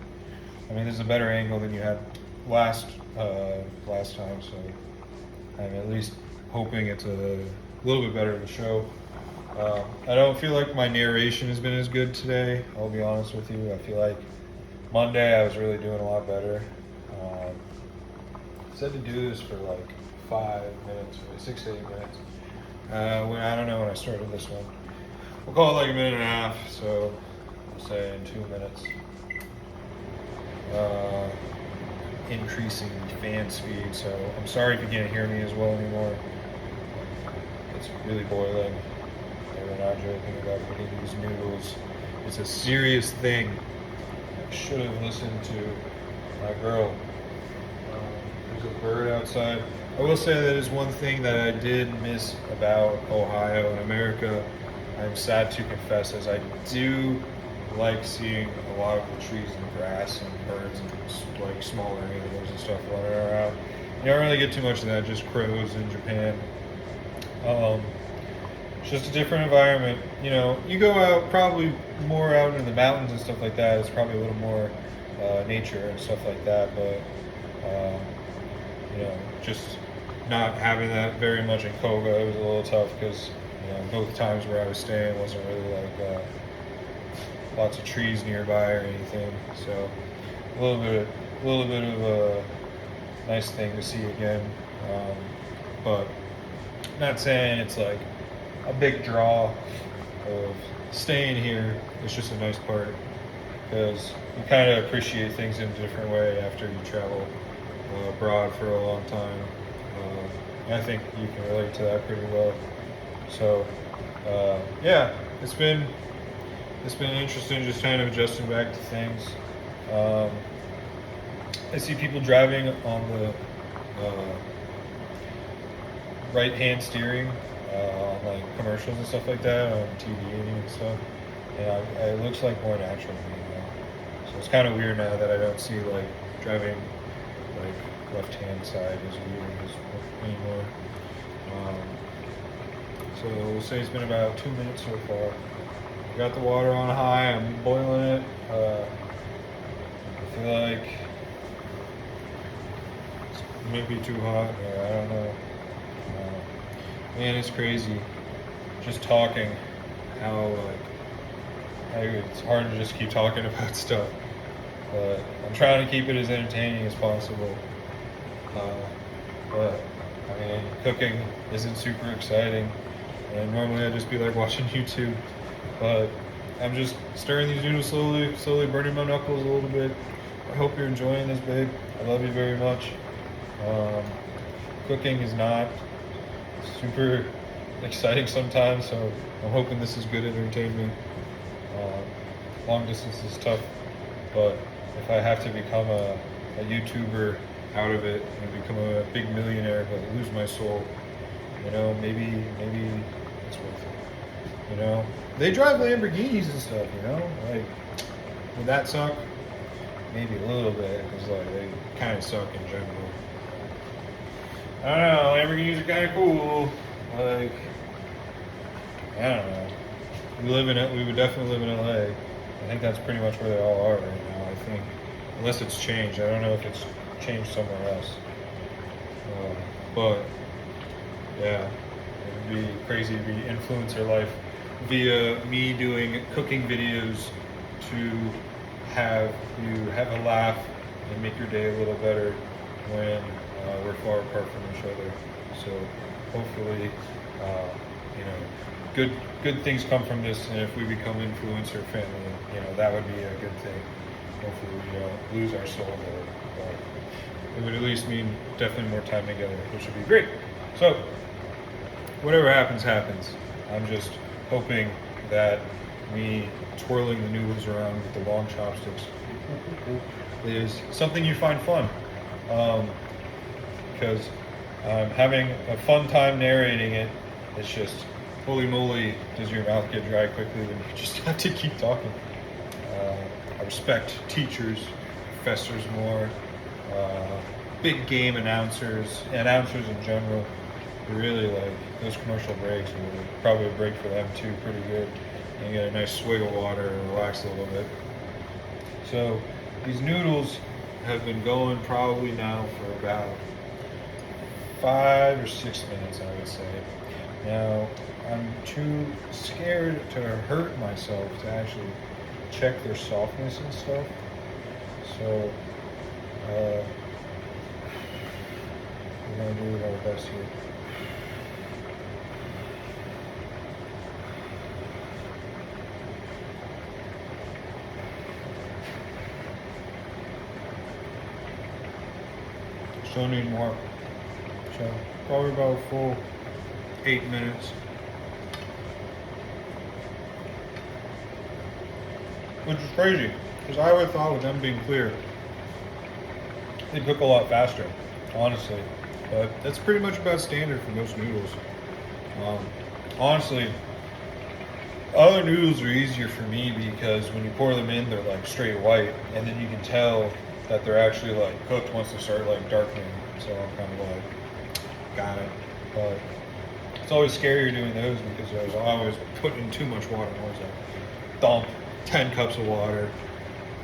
I mean, this is a better angle than you had last time, so I'm at least hoping it's a little bit better to show. I don't feel like my narration has been as good today, I'll be honest with you. I feel like Monday I was really doing a lot better. I said to do this for like 5 minutes, or 6 to 8 minutes. I don't know when I started this one. We'll call it like a minute and a half, so we'll say in 2 minutes. Increasing fan speed, so I'm sorry if you can't hear me as well anymore. It's really boiling. We're not joking about cooking these noodles. It's a serious thing. I should have listened to my girl. There's a bird outside. I will say that is one thing that I did miss about Ohio and America. I'm sad to confess, as I do like seeing a lot of the trees and grass and birds and like smaller animals and stuff running around. You don't really get too much of that, just crows in Japan. It's just a different environment. You know, you go out probably more out in the mountains and stuff like that. It's probably a little more nature and stuff like that. But you know, just not having that very much in Koga, it was a little tough because both times where I was staying wasn't really like lots of trees nearby or anything. So a little bit of a nice thing to see again. But not saying it's like a big draw of staying here. It's just a nice part because you kind of appreciate things in a different way after you travel abroad for a long time. And I think you can relate to that pretty well. So yeah, it's been interesting just kind of adjusting back to things. I see people driving on the right hand steering on like commercials and stuff like that on TV and stuff. And it looks like more natural to me now. So it's kind of weird now that I don't see like driving like left hand side as weird as anymore. So we'll say it's been about 2 minutes so far. Got the water on high. I'm boiling it. I feel like it might be too hot, or I don't know. Man, it's crazy. Just talking, how it's hard to just keep talking about stuff. But I'm trying to keep it as entertaining as possible. But I mean, cooking isn't super exciting, and normally I'd just be like watching YouTube. But I'm just stirring these noodles slowly burning my knuckles a little bit. I hope you're enjoying this, babe. I love you very much. Cooking is not super exciting sometimes, so I'm hoping this is good entertainment. Long distance is tough, but if I have to become a YouTuber out of it and become a big millionaire but lose my soul, maybe it's worth it. They drive Lamborghinis and stuff, like, would that suck? Maybe a little bit, because like they kind of suck in general. I don't know, Lamborghinis are kind of cool. Like, I don't know. We would definitely live in LA. I think that's pretty much where they all are right now, I think. Unless it's changed. I don't know if it's changed somewhere else. But, yeah. It would be crazy to be influencer life via me doing cooking videos to have you have a laugh and make your day a little better when we're far apart from each other. So hopefully, good things come from this, and if we become influencer family, that would be a good thing. Hopefully we don't lose our soul there, but it would at least mean definitely more time together, which would be great. So whatever happens. I'm just hoping that me twirling the noodles around with the long chopsticks is something you find fun. Because I'm having a fun time narrating it. It's just, holy moly, does your mouth get dry quickly when you just have to keep talking. I respect teachers, professors more, big game announcers in general. Really, like, those commercial breaks are probably a break for them too, pretty good. And you get a nice swig of water and relax a little bit. So these noodles have been going probably now for about 5 or 6 minutes, I would say. Now, I'm too scared to hurt myself to actually check their softness and stuff. So we're gonna do our best here. Still need more. So probably about a full 8 minutes. Which is crazy, because I would have thought with them being clear, they'd cook a lot faster, honestly. But that's pretty much about standard for most noodles. Honestly, other noodles are easier for me because when you pour them in, they're like straight white, and then you can tell that they're actually like cooked once they start like darkening. So I'm kind of like, got it. But it's always scarier doing those because I was always putting too much water. I was like, dump 10 cups of water,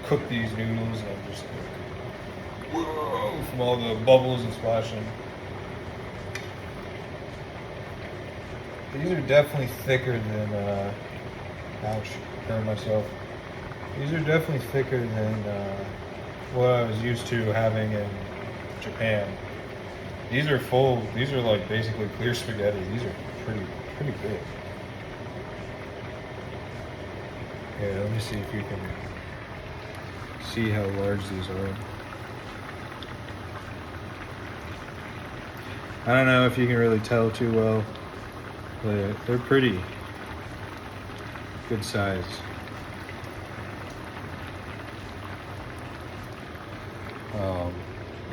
cook these noodles, and I'm just like, whoa, from all the bubbles and splashing. These are definitely thicker than, ouch, hurt myself. These are definitely thicker than what I was used to having in Japan. These are full. These are like basically clear spaghetti. These are pretty big. Yeah, let me see if you can see how large these are. I don't know if you can really tell too well, but they're pretty good size.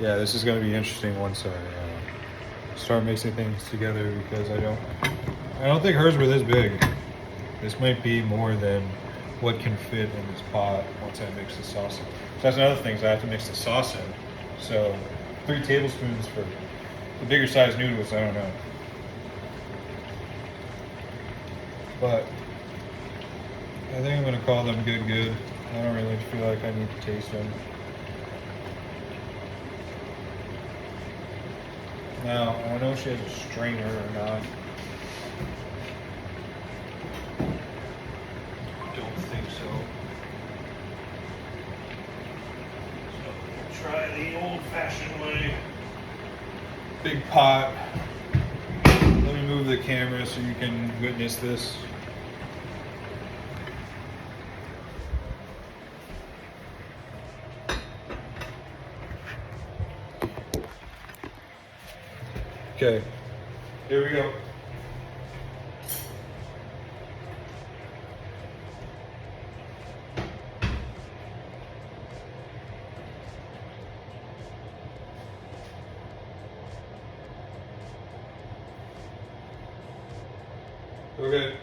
Yeah, this is going to be interesting once I start mixing things together, because I don't think hers were this big. This might be more than what can fit in this pot once I mix the sauce in. So that's another thing, is I have to mix the sauce in. So 3 tablespoons for the bigger size noodles, I don't know. But I think I'm going to call them good. I don't really feel like I need to taste them. Now, I don't know if she has a strainer or not. Don't think so. So we'll try the old-fashioned way. Big pot. Let me move the camera so you can witness this. Okay, here we go. Okay.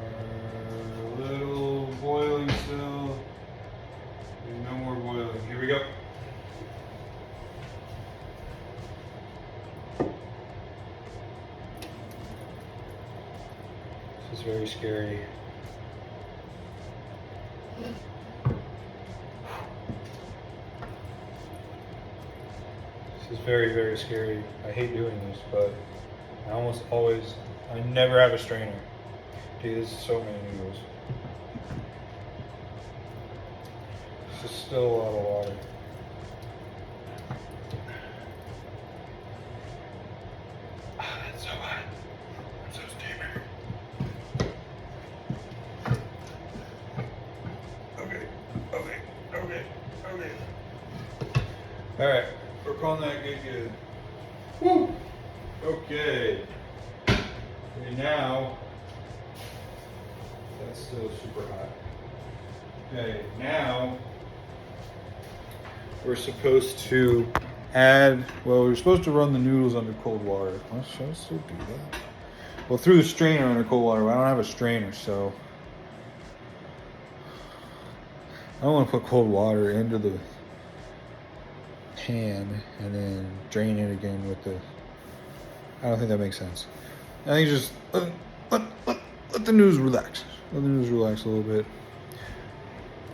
A little boiling still. No more boiling. Here we go. This is very scary. This is very scary. I hate doing this, but I never have a strainer. Dude, this is so many noodles. This is still a lot of water. It's so hot. I'm so steamer. Okay. All right, we're calling that good. Woo! Okay. Okay, now, that's still super hot. Okay, now, we're supposed to we're supposed to run the noodles under cold water. Should I still do that? Well, through the strainer under cold water, but I don't have a strainer, so I don't want to put cold water into the pan and then drain it again with the. I don't think that makes sense. I think just let the noodles relax. Let the noodles relax a little bit,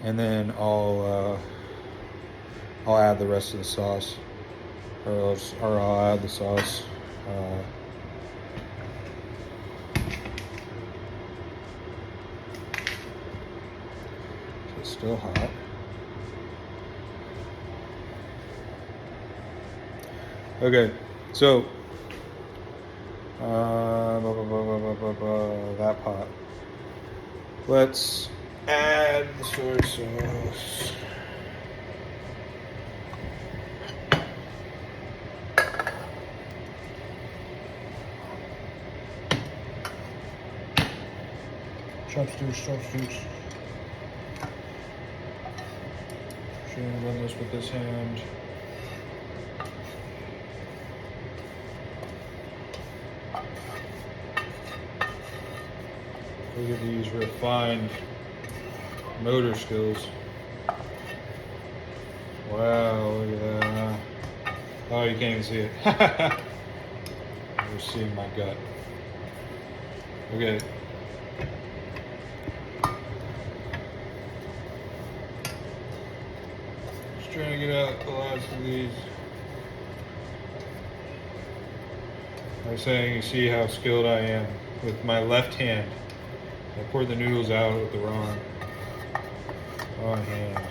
and then I'll add the rest of the sauce, or I'll add the sauce. It's still hot. Okay, so that pot. Let's add the soy sauce. Chopsticks. Should I run this with this hand? Look at these refined motor skills. Wow, look at that. Oh, you can't even see it. You're seeing my gut. Okay. Just trying to get out the last of these. I was saying, you see how skilled I am with my left hand. I poured the noodles out with the wrong hand.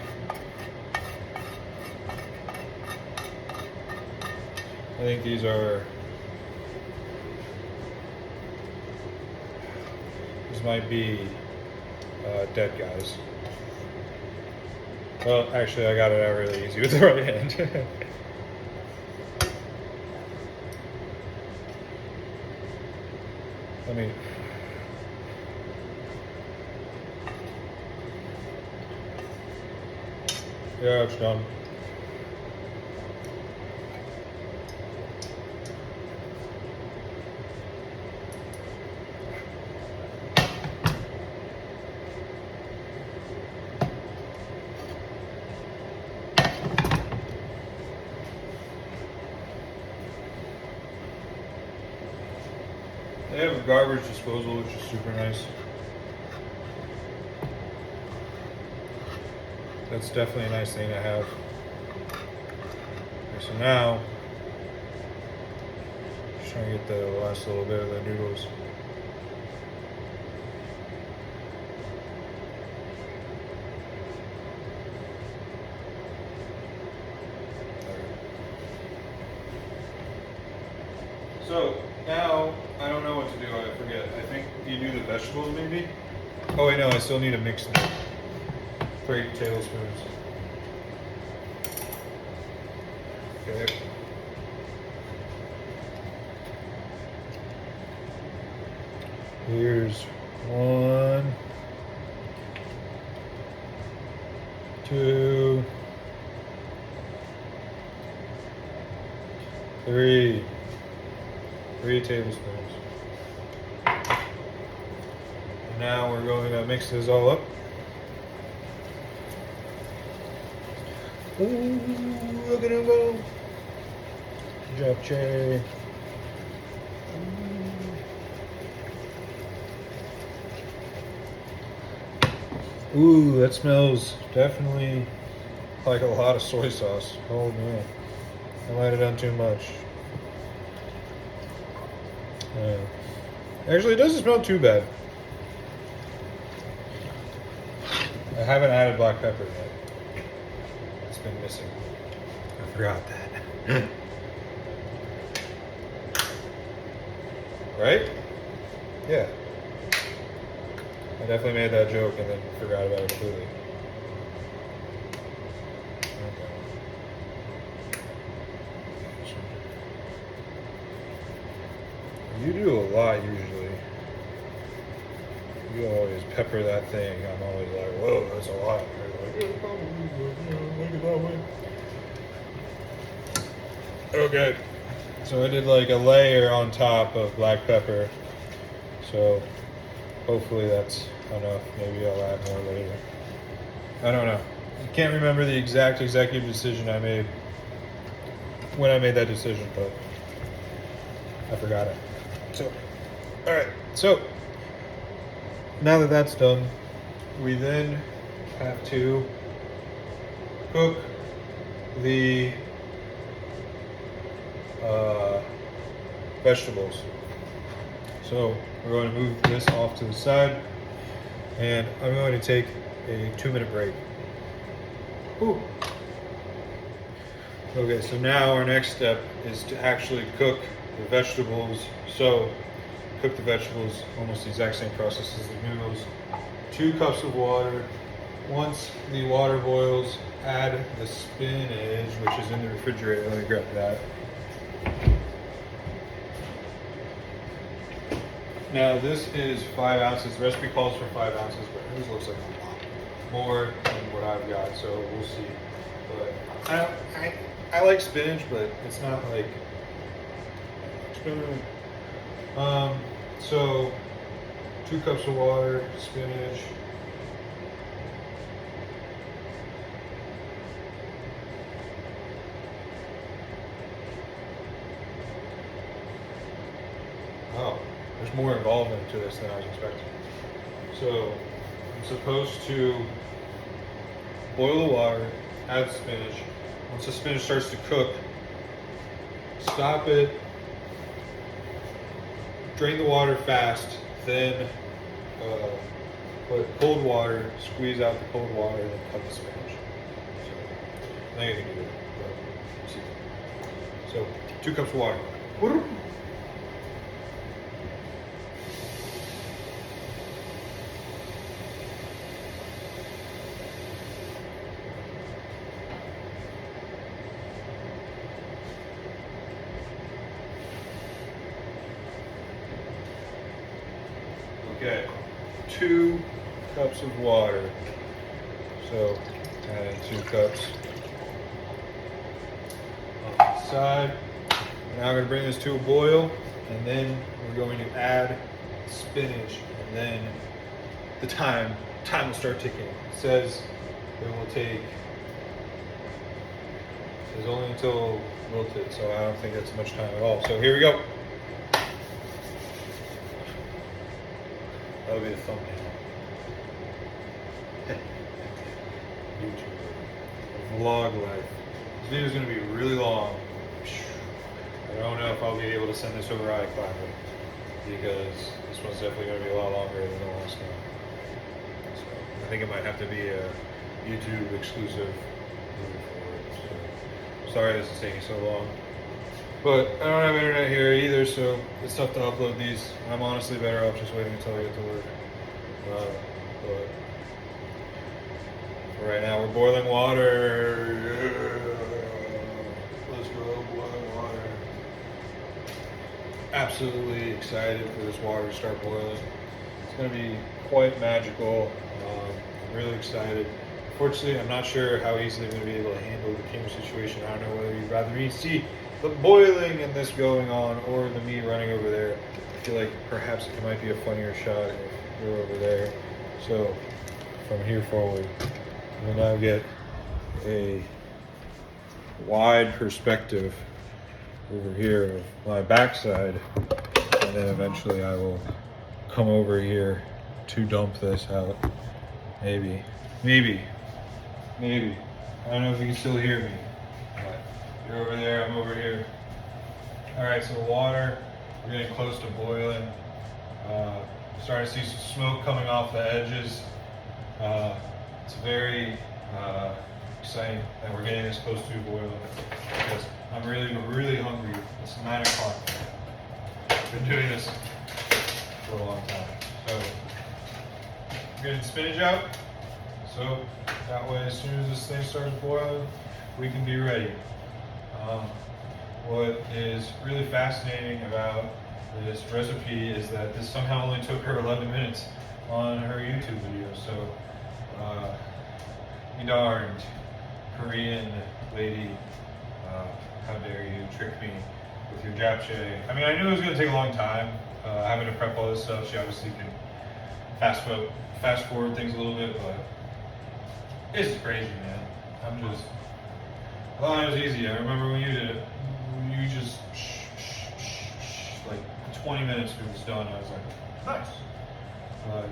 I think these might be dead guys. Well, actually, I got it out really easy with the right hand. Let me. Yeah, it's done. They have a garbage disposal, which is super nice. That's definitely a nice thing to have. Okay, so now, just trying to get the last little bit of the noodles. So now I don't know what to do. I forget. I think you do the vegetables maybe. Oh wait, no, I still need to mix them. 3 tablespoons. Okay. Here's 1, 2, 3. 3 tablespoons. And now we're going to mix this all up. Ooh, look at him go. Good job, Cherry. Ooh, that smells definitely like a lot of soy sauce. Oh man, I might have done too much. Actually, it doesn't smell too bad. I haven't added black pepper yet. It's been missing. I forgot that. Right? Yeah. I definitely made that joke and then forgot about it completely. You do a lot usually. You always pepper that thing. I'm always like, whoa, that's a lot. Like, yeah, probably, make it that way. Okay. So I did like a layer on top of black pepper. So hopefully that's enough. Maybe I'll add more later. I don't know. I can't remember the exact executive decision I made when I made that decision, but I forgot it. So, all right. So now that that's done, we then have to cook the vegetables. So we're going to move this off to the side, and I'm going to take a 2-minute break. Ooh. Okay, so now our next step is to actually cook the vegetables. So cook the vegetables, almost the exact same process as the noodles. 2 cups of water. Once the water boils, add the spinach, which is in the refrigerator. Let me grab that. Now this is 5 ounces. The recipe calls for 5 ounces, but this looks like a lot more than what I've got, so we'll see. But I like spinach, but it's not like spinach. So 2 cups of water, spinach. Oh, there's more involvement to this than I was expecting. So I'm supposed to boil the water, add the spinach. Once the spinach starts to cook, stop it, drain the water fast, then put cold water, squeeze out the cold water, and then cut the spinach. So I think I can do that. But see. So 2 cups of water. Okay, 2 cups of water. So add 2 cups on the side. Now I'm going to bring this to a boil, and then we're going to add spinach, and then the time will start ticking. It says it will take. It says only until wilted, so I don't think that's much time at all. So here we go. That'll be the thumbnail. YouTube. Vlog life. This video is going to be really long. I don't know if I'll be able to send this over iCloud because this one's definitely going to be a lot longer than the last one. So I think it might have to be a YouTube exclusive moving forward. So sorry this is taking so long. But I don't have internet here either, so it's tough to upload these. I'm honestly better off just waiting until I get to work. But for right now, we're boiling water. Let's go, boiling water. Absolutely excited for this water to start boiling. It's going to be quite magical. I'm really excited. Unfortunately, I'm not sure how easily I'm going to be able to handle the camera situation. I don't know whether you'd rather me see the boiling and this going on or the me running over there. I feel like perhaps it might be a funnier shot if we're over there. So from here forward, we'll now get a wide perspective over here of my backside, and then eventually I will come over here to dump this out. Maybe. I don't know if you can still hear me. You're over there, I'm over here. All right, so the water, we're getting close to boiling. Starting to see some smoke coming off the edges. It's very exciting that we're getting this close to boiling because I'm really hungry. It's 9 o'clock. I've been doing this for a long time. So we're getting spinach out. So that way, as soon as this thing starts boiling, we can be ready. What is really fascinating about this recipe is that this somehow only took her 11 minutes on her YouTube video. So, you darned Korean lady, how dare you trick me with your japchae. I mean, I knew it was going to take a long time, having to prep all this stuff. She obviously can fast forward things a little bit, but it's crazy, man. I thought it was easy. I remember when you did it, you just like 20 minutes when it was done. I was like, nice. But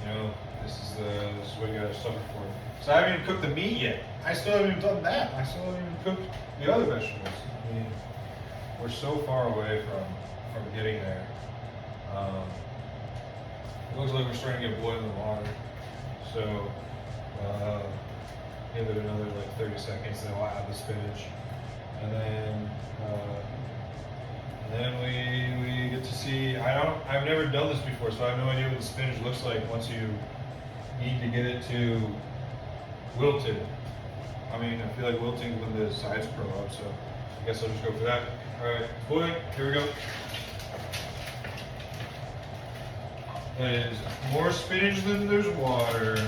you know, this is what you gotta suffer for. So I haven't even cooked the meat yet. I still haven't even done that. I still haven't even cooked the other vegetables. I mean, we're so far away from getting there. It looks like we're starting to get boiling water. So give it another like 30 seconds, then we'll add the spinach, and then we get to see. I've never done this before, so I have no idea what the spinach looks like once you need to get it to wilted. I mean, I feel like wilting is when the sides grow up, so I guess I'll just go for that. All right, boiling. Here we go. That is more spinach than there's water.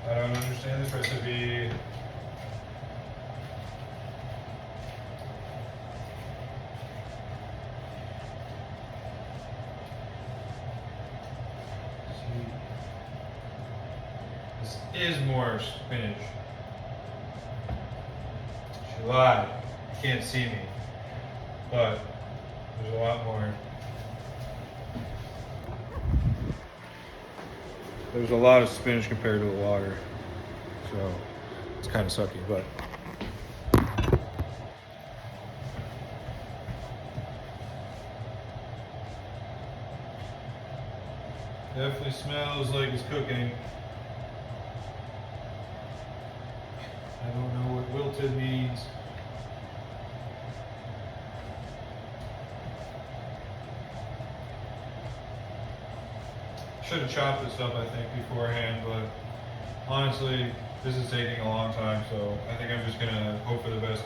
I don't understand this recipe. See, this is more spinach. She lied. You can't see me. But there's a lot more. There's a lot of spinach compared to the water, so it's kind of sucky, but definitely smells like it's cooking. I don't know what wilted means. Should have chopped this up, I think, beforehand, but honestly, this is taking a long time, so I think I'm just gonna hope for the best,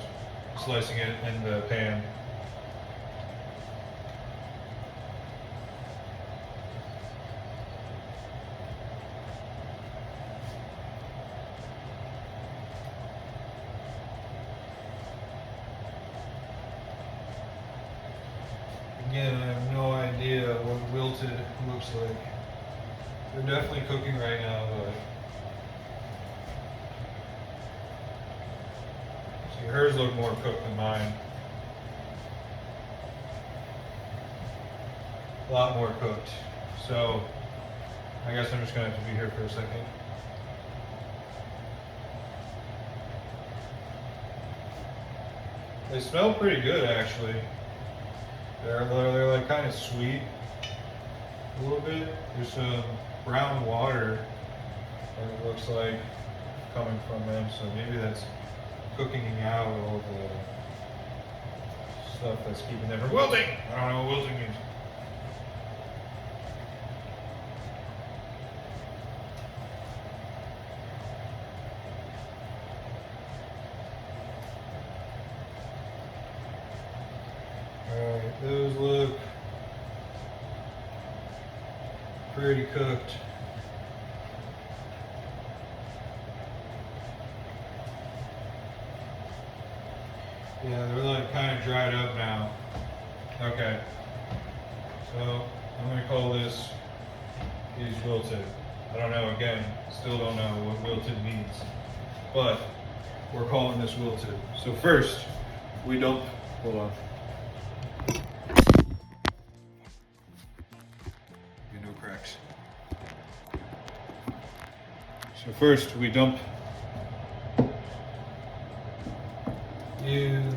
slicing it in the pan. Again, I have no idea what wilted looks like. They're definitely cooking right now, but see, hers look more cooked than mine. A lot more cooked. So I guess I'm just gonna have to be here for a second. They smell pretty good, actually. They're like kind of sweet a little bit. There's some brown water that it looks like coming from them, so maybe that's cooking out all the stuff that's keeping them from wilting. I don't know what wilting means. Alright, those look pretty cooked. Yeah, they're like kind of dried up now. Okay. So I'm gonna call this these wilted. I don't know, again, still don't know what wilted means. But we're calling this wilted. So first we dump, hold on. No cracks. So first we dump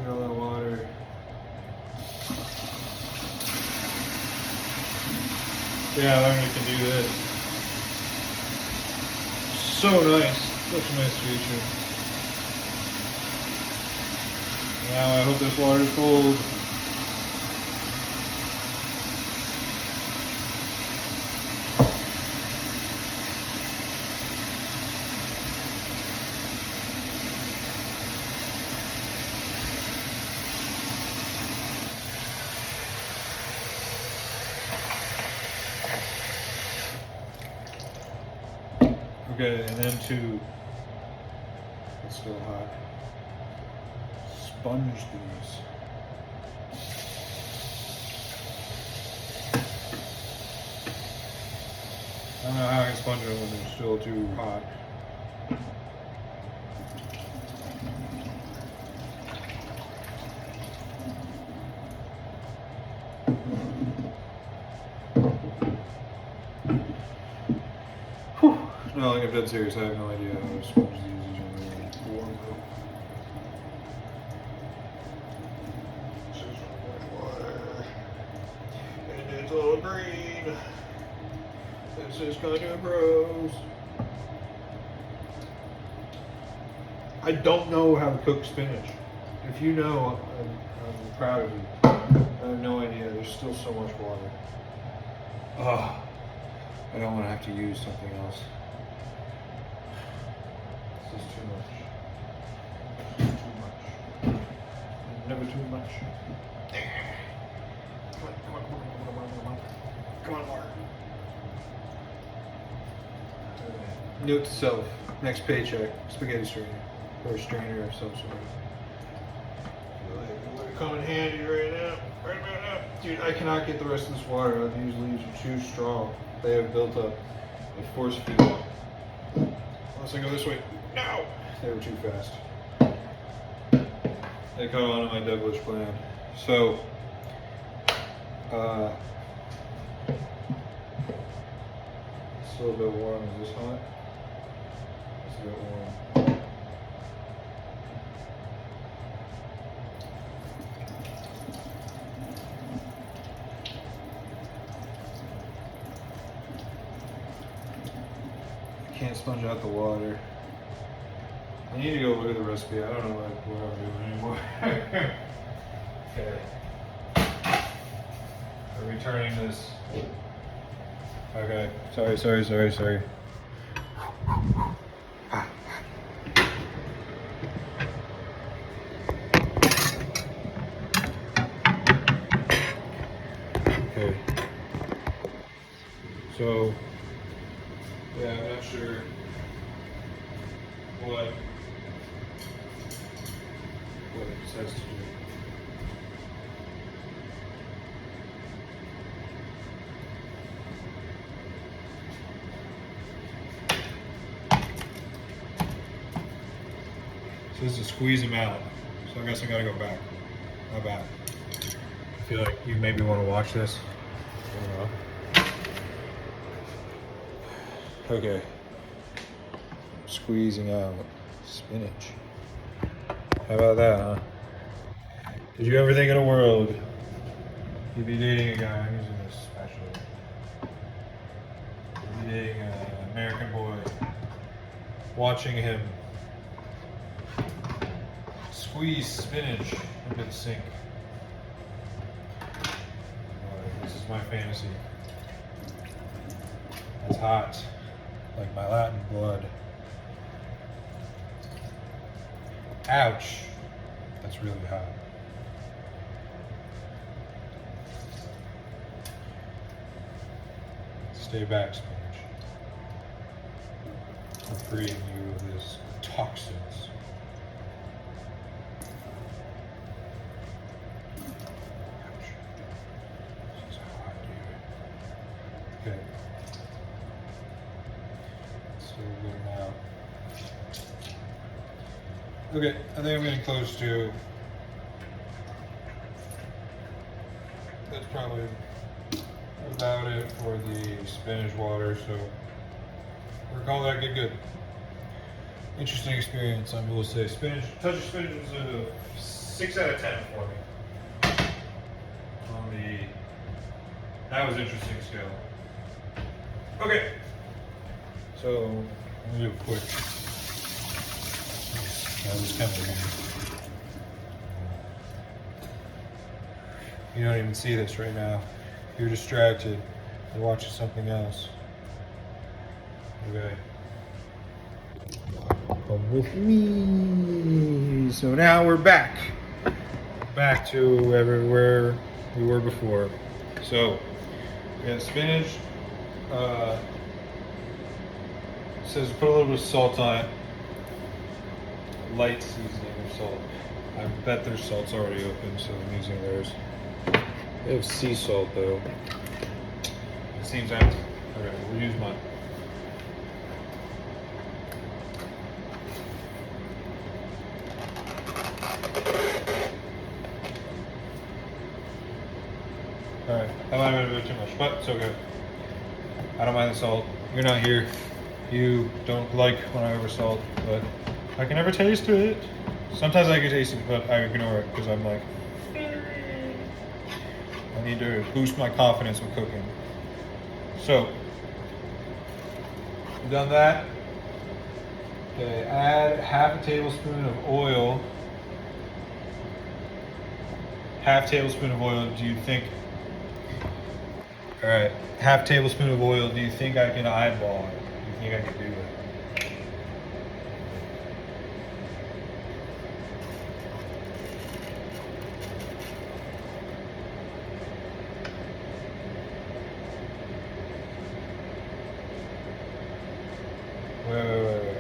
all that water. Yeah, I learned we can do this. So nice. Such a nice feature. Now I hope this water is cold. Okay, and then to, it's still hot, sponge these. I don't know how I can sponge it when they're still too hot. No, like I'm dead serious, I have no idea how to sponge these generally warm though. This is white water. And it's all green. This is kind of gross. I don't know how to cook spinach. If you know, I'm proud of you. I have no idea, there's still so much water. Ugh. I don't want to have to use something else. This is too much. Too much. Never too much. Come on, come on, come on, come on, come on. Come on, Mark. Note to self, next paycheck, spaghetti strainer. Or a strainer of some sort. It would come in handy right now. Right about now. Dude, I cannot get the rest of this water out. These leaves are too strong. They have built up. They force feed them. Unless I go this way. No! They were too fast. They caught on to my devilish plan. So, it's a little bit warm. Is this hot? It's a bit warm. Can't sponge out the water. I need to go look at the recipe. I don't know what I'm doing anymore. Okay. Are we turning this? Okay. Sorry. Okay. So, yeah, I'm not sure what it says to do. So this is to squeeze them out. So I guess I gotta go back. My bad. I feel like you maybe want to watch this. I don't know. Okay. Squeezing out spinach. How about that, huh? Did you ever think in a world you'd be dating a guy, I'm using this actually, you'd be dating an American boy, watching him squeeze spinach into the sink. This is my fantasy. It's hot, like my Latin blood. Ouch, that's really hot. Stay back, spinach. I'm freeing you of this toxins. Ouch. This is hot, dude. Okay. So good now. Okay, I think I'm getting close to. That's probably about it for the spinach water, so we're calling that good. Interesting experience, I will say. Spinach, touch of spinach was a 6 out of 10 for me. On the, that was interesting scale. Okay, so I'm gonna do a quick. That was kind of weird. You don't even see this right now. You're distracted. You're watching something else. Okay. Come with me. So now we're back. Back to where we were before. So we got spinach. It says put a little bit of salt on it. Light seasoning of salt. I bet their salt's already open, so I'm using theirs. They have sea salt though. It seems empty. Okay, we'll use mine. Alright, that might have been a bit too much, but it's okay. I don't mind the salt. You're not here. You don't like when I over salt, but I can never taste it. Sometimes I can taste it, but I ignore it because I'm like, I need to boost my confidence with cooking. So, we've done that. Okay, add half a tablespoon of oil. Half tablespoon of oil, do you think? All right, half tablespoon of oil, do you think I can eyeball it? Do you think I can do it? Wait.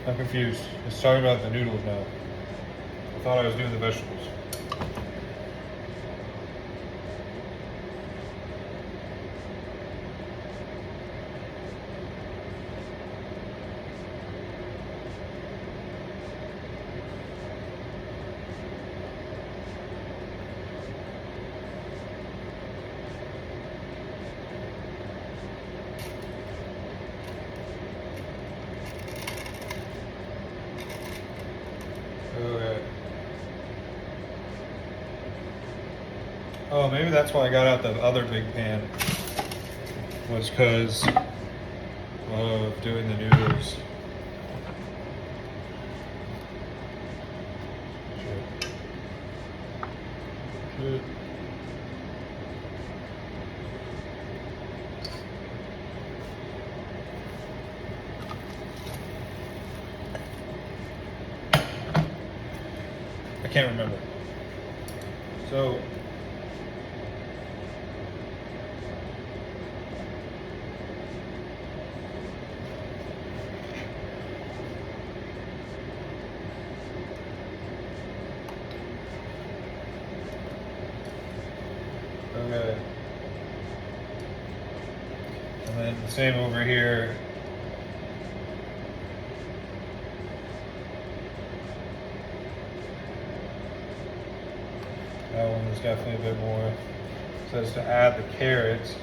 I'm confused. It's talking about the noodles now. I thought I was doing the vegetables. Okay. Oh, maybe that's why I got out the other big pan. Was because of doing the noodles. it. I can't remember. So okay. And then the same over here. That one is definitely a bit more. It says to add the carrots.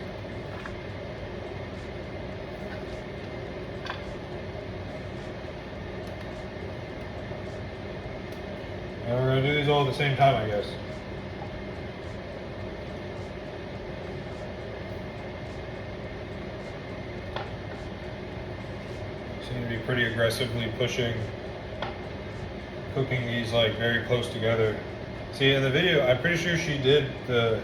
And we're gonna do these all at the same time, I guess. Seem to be pretty aggressively cooking these like very close together. See, in the video, I'm pretty sure she did the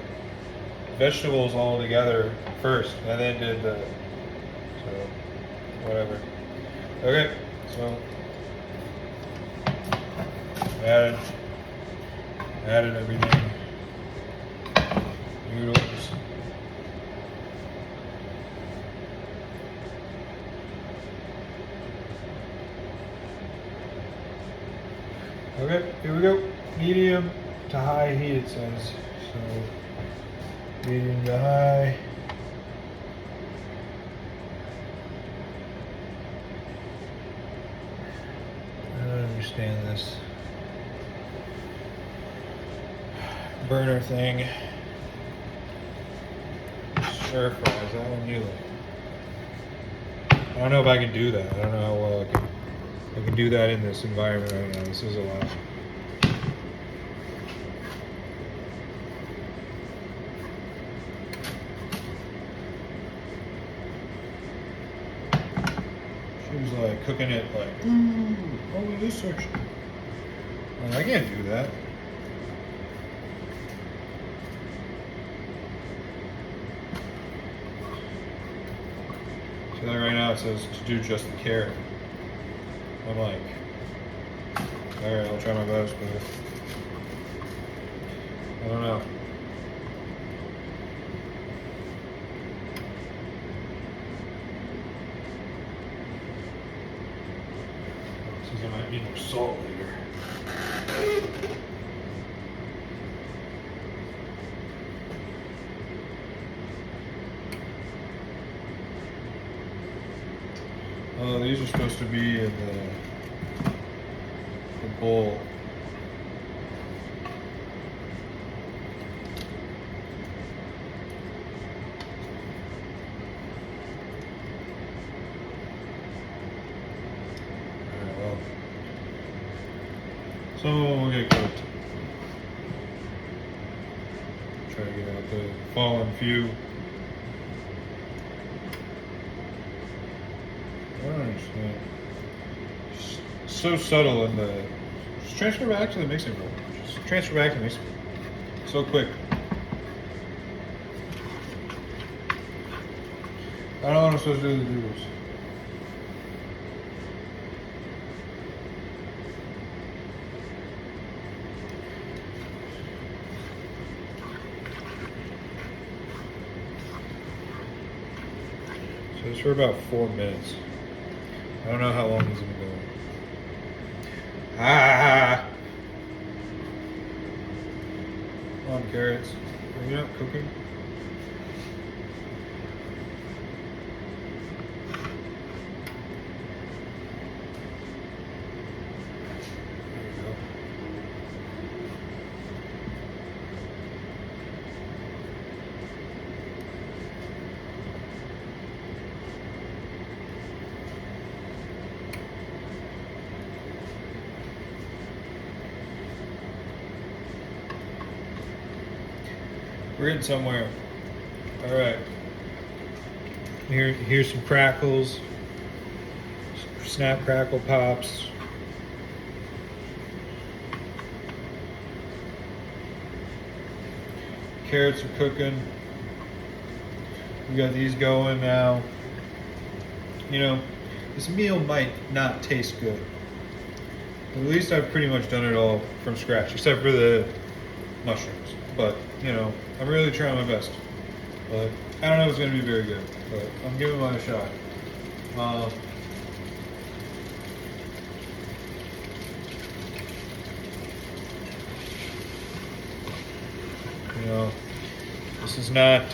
vegetables all together first, and then did so whatever. Okay, so added everything. Noodles. Okay, here we go. Medium to high heat, it says. So, medium to high. I don't understand this burner thing. Stir fries, that one you like. I don't know if I can do that. I don't know how well I can do that in this environment right now. This is a lot. She was like cooking it like, ooh, only this section. Well, I can't do that. So right now it says to do just the carrot. I'm like, alright, I'll try my best, but I don't know. Says I might need more salt later. Oh, these are supposed to be in the bowl. Alright, well. Some of them will get cooked. Try to get out the fallen few. I don't understand. It's so subtle in the. Just transfer back to the mixing bowl. Just transfer back to the mixing bowl. So quick. I don't know what I'm supposed to do with the noodles. So it's for about 4 minutes. I don't know how long he's gonna go. Ah! Come on, carrots. Are you not cooking? There you go. We're getting somewhere. All right. Here's some crackles. Snap, crackle, pops. Carrots are cooking. We got these going now. You know, this meal might not taste good. At least I've pretty much done it all from scratch, except for the mushrooms. But, you know, I'm really trying my best. But I don't know if it's going to be very good, but I'm giving it a shot. You know, this is not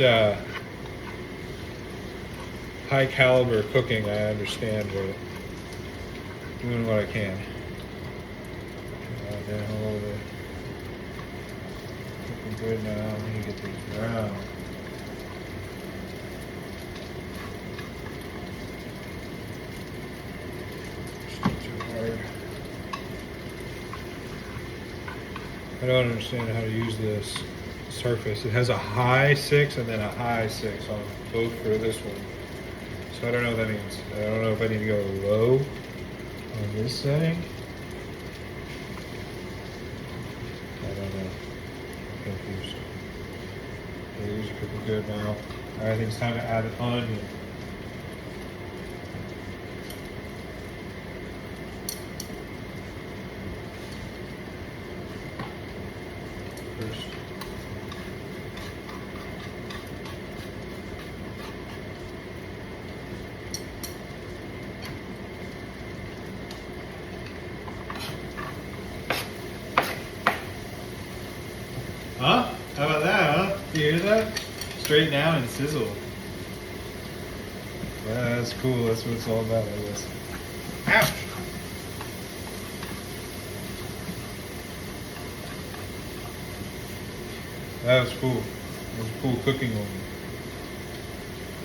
high caliber cooking, I understand, but doing what I can. Down a little bit. Looking good now. I need to get these brown. It's not too hard. I don't understand how to use this surface. It has a high 6 and then a high 6 on both for this one. So I don't know what that means. I don't know if I need to go low on this setting. I don't know. I'm confused. Okay, these are cooking good now. Alright, I think it's time to add the onion. First. Huh? How about that, huh? You hear that? Straighten out and sizzle. Yeah, that's cool. That's what it's all about, I guess. Ouch! That was cool. That was a cool cooking one.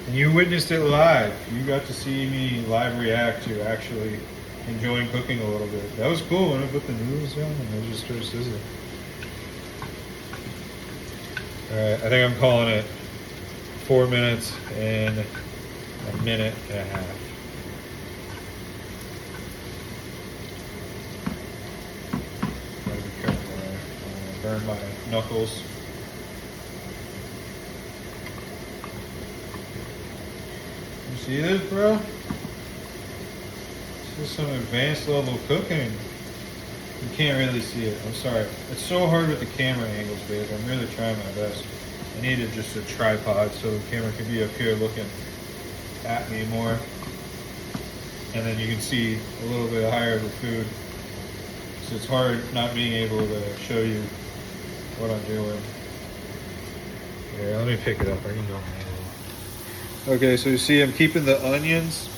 And you witnessed it live. You got to see me live react to actually enjoying cooking a little bit. That was cool when I put the noodles down and they just started sizzling. Alright, I think I'm calling it 4 minutes and a minute and a half. Gotta be careful there. I don't wanna burn my knuckles. You see this, bro? This is some advanced level cooking. You can't really see it. I'm sorry. It's so hard with the camera angles, babe. I'm really trying my best. I needed just a tripod so the camera can be up here looking at me more. And then you can see a little bit higher of the food. So it's hard not being able to show you what I'm doing. Here, let me pick it up. I can go. Okay, so you see I'm keeping the onions.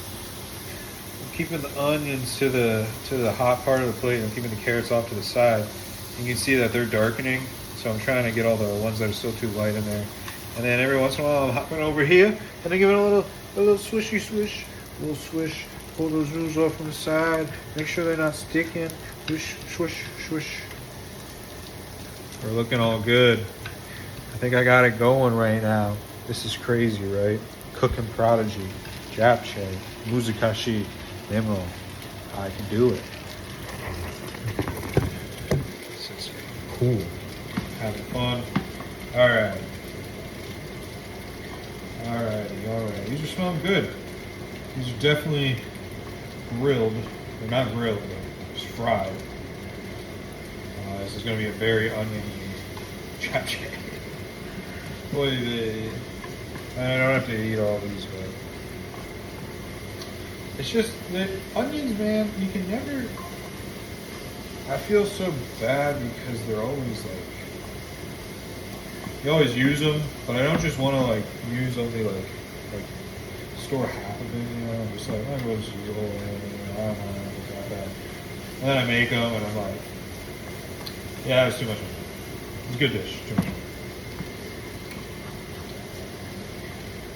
Keeping the onions to the hot part of the plate, and I'm keeping the carrots off to the side. You can see that they're darkening, so I'm trying to get all the ones that are still too light in there. And then every once in a while, I'm hopping over here, and I give it a little swishy swish, a little swish. Pull those noodles off from the side. Make sure they're not sticking. Swish, swish, swish. We're looking all good. I think I got it going right now. This is crazy, right? Cooking prodigy, japchae, muzakashi. Demo. I can do it. This is cool. Having fun. Alright. Alright. These are smelling good. These are definitely grilled. They're not grilled, they're just fried. This is going to be a very oniony japchae. Boy, I don't have to eat all these, but it's just the onions, man. You can never. I feel so bad because they're always like. You always use them, but I don't just want to like use only like store half of it. You know, I'm just like I'm going to just use the whole thing. I don't know, got that. And then I make them, and I'm like, yeah, it's too much. It's a good dish. Too much.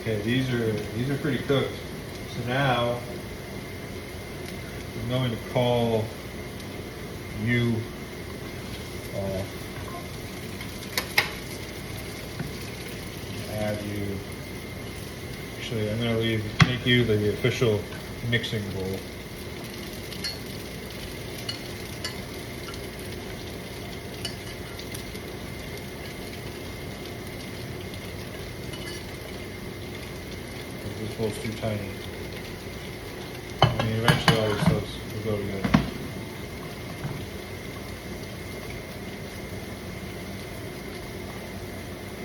Okay, these are pretty cooked. So now. I'm going to call you add you. Actually, I'm going to make you the official mixing bowl. spoonful's too tiny. I mean, eventually all these stuff will go together.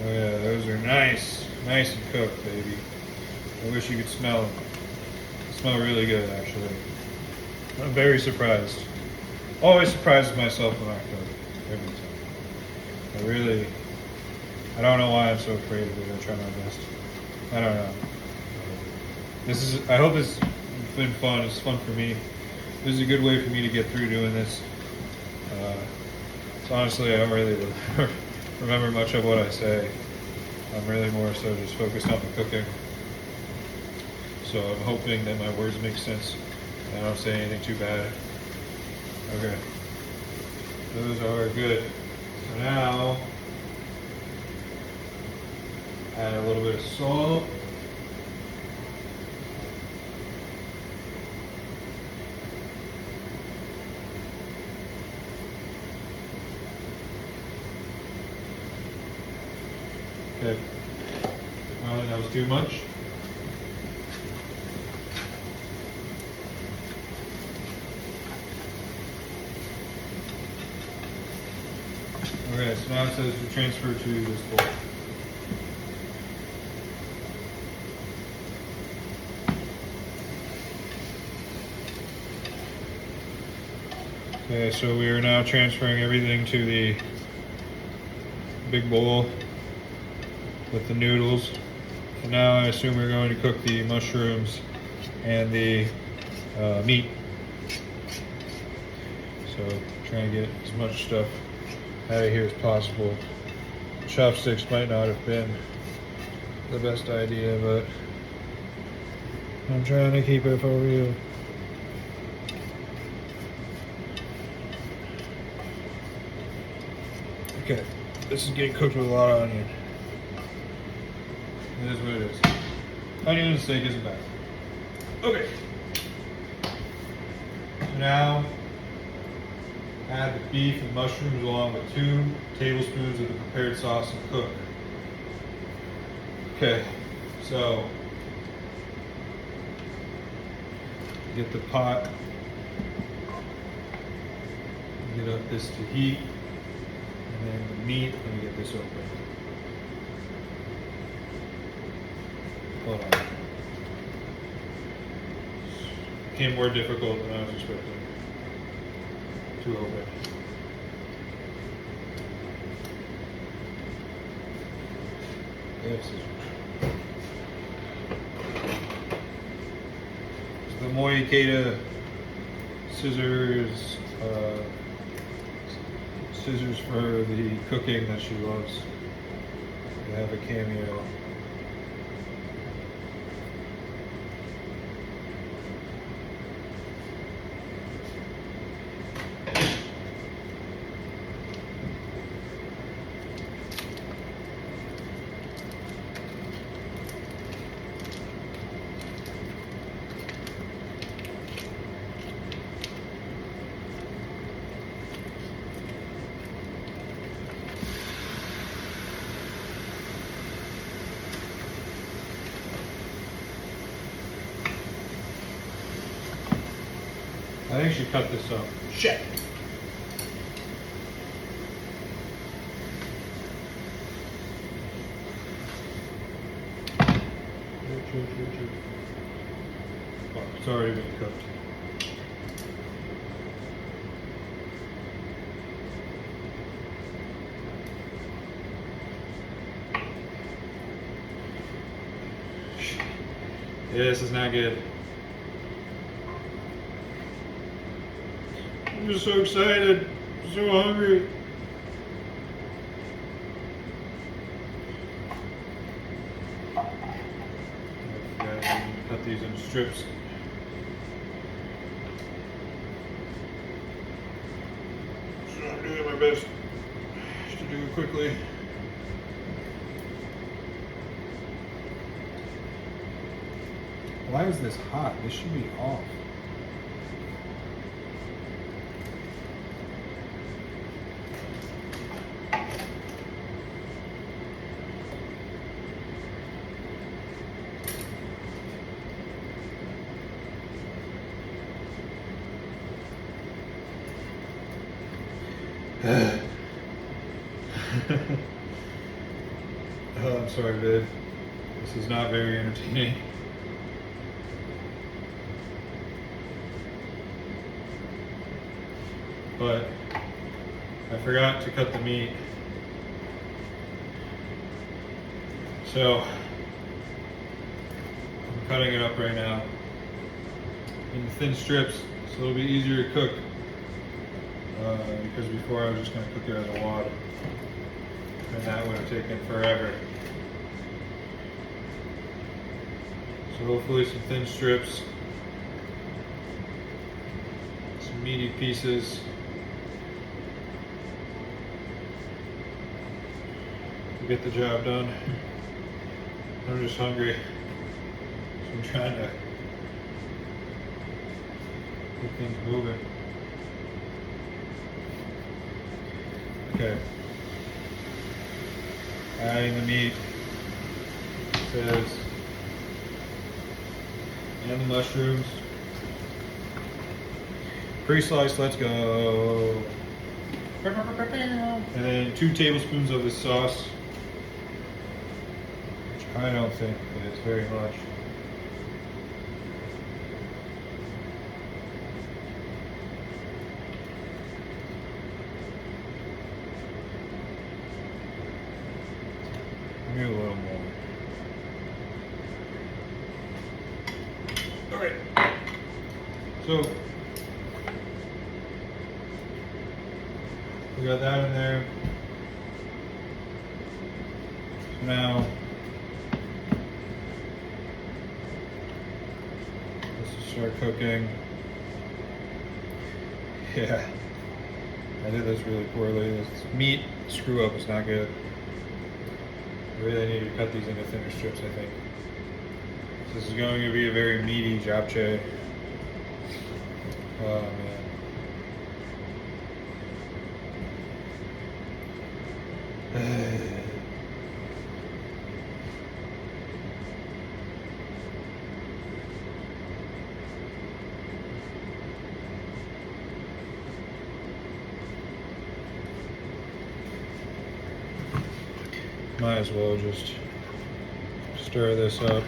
Oh yeah, those are nice and cooked, baby. I wish you could smell them. They smell really good, actually. I'm very surprised. Always surprises myself when I cook, every time. I don't know why I'm so afraid of it. I try my best. I don't know. I hope this has been fun. It's fun for me. This is a good way for me to get through doing this. So honestly, I don't really remember much of what I say. I'm really more so just focused on the cooking. So I'm hoping that my words make sense and I don't say anything too bad. Okay. Those are good. So now, add a little bit of salt. Okay. I don't think that was too much. Okay, so now it says to transfer to this bowl. Okay, so we are now transferring everything to the big bowl with the noodles. And now I assume we're going to cook the mushrooms and the meat. So trying to get as much stuff out of here as possible. Chopsticks might not have been the best idea, but I'm trying to keep it for real. Okay, this is getting cooked with a lot of onion. It is what it is. Onion and steak isn't bad. Okay. So now, add the beef and mushrooms along with 2 tablespoons of the prepared sauce and cook. Okay, so get the pot, get up this to heat, and then the meat, let me get this open. Hold on. Became more difficult than I was expecting. To open. Yes. So the Moikata scissors, scissors for the cooking that she loves. They have a cameo. I think she cut this up. Shit! Oh, it's already been cooked. Yeah, this is not good. I'm just so excited, so hungry. Cut these into strips. So I'm doing my best to do it quickly. Why is this hot? This should be off. Oh, I'm sorry, babe. This is not very entertaining. But I forgot to cut the meat. So I'm cutting it up right now in thin strips so it'll be easier to cook. Because before I was just going to cook it as a wad, and that would have taken forever. So hopefully some thin strips, some meaty pieces. To get the job done. I'm just hungry, so I'm trying to get things moving. Okay. Adding the meat. It says, and the mushrooms. Pre-sliced, let's go. And then 2 tablespoons of this sauce, which I don't think is very much. Maybe a little more. Alright. So we got that in there. So now let's just start cooking. Yeah, I did this really poorly. This meat screw up is not good. I really need to cut these into thinner strips, I think. This is going to be a very meaty japchae. Oh man. Might as well just stir this up,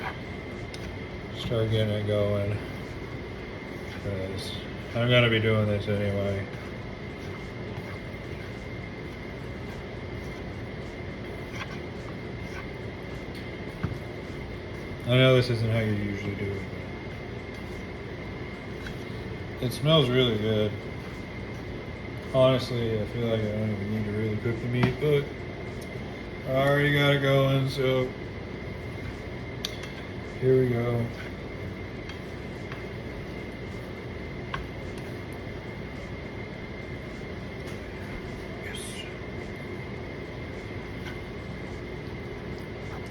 start getting it going, because I'm going to be doing this anyway. I know this isn't how you usually do it, but it smells really good. Honestly, I feel like I don't even need to really cook the meat, but I already got it going, so here we go. Yes.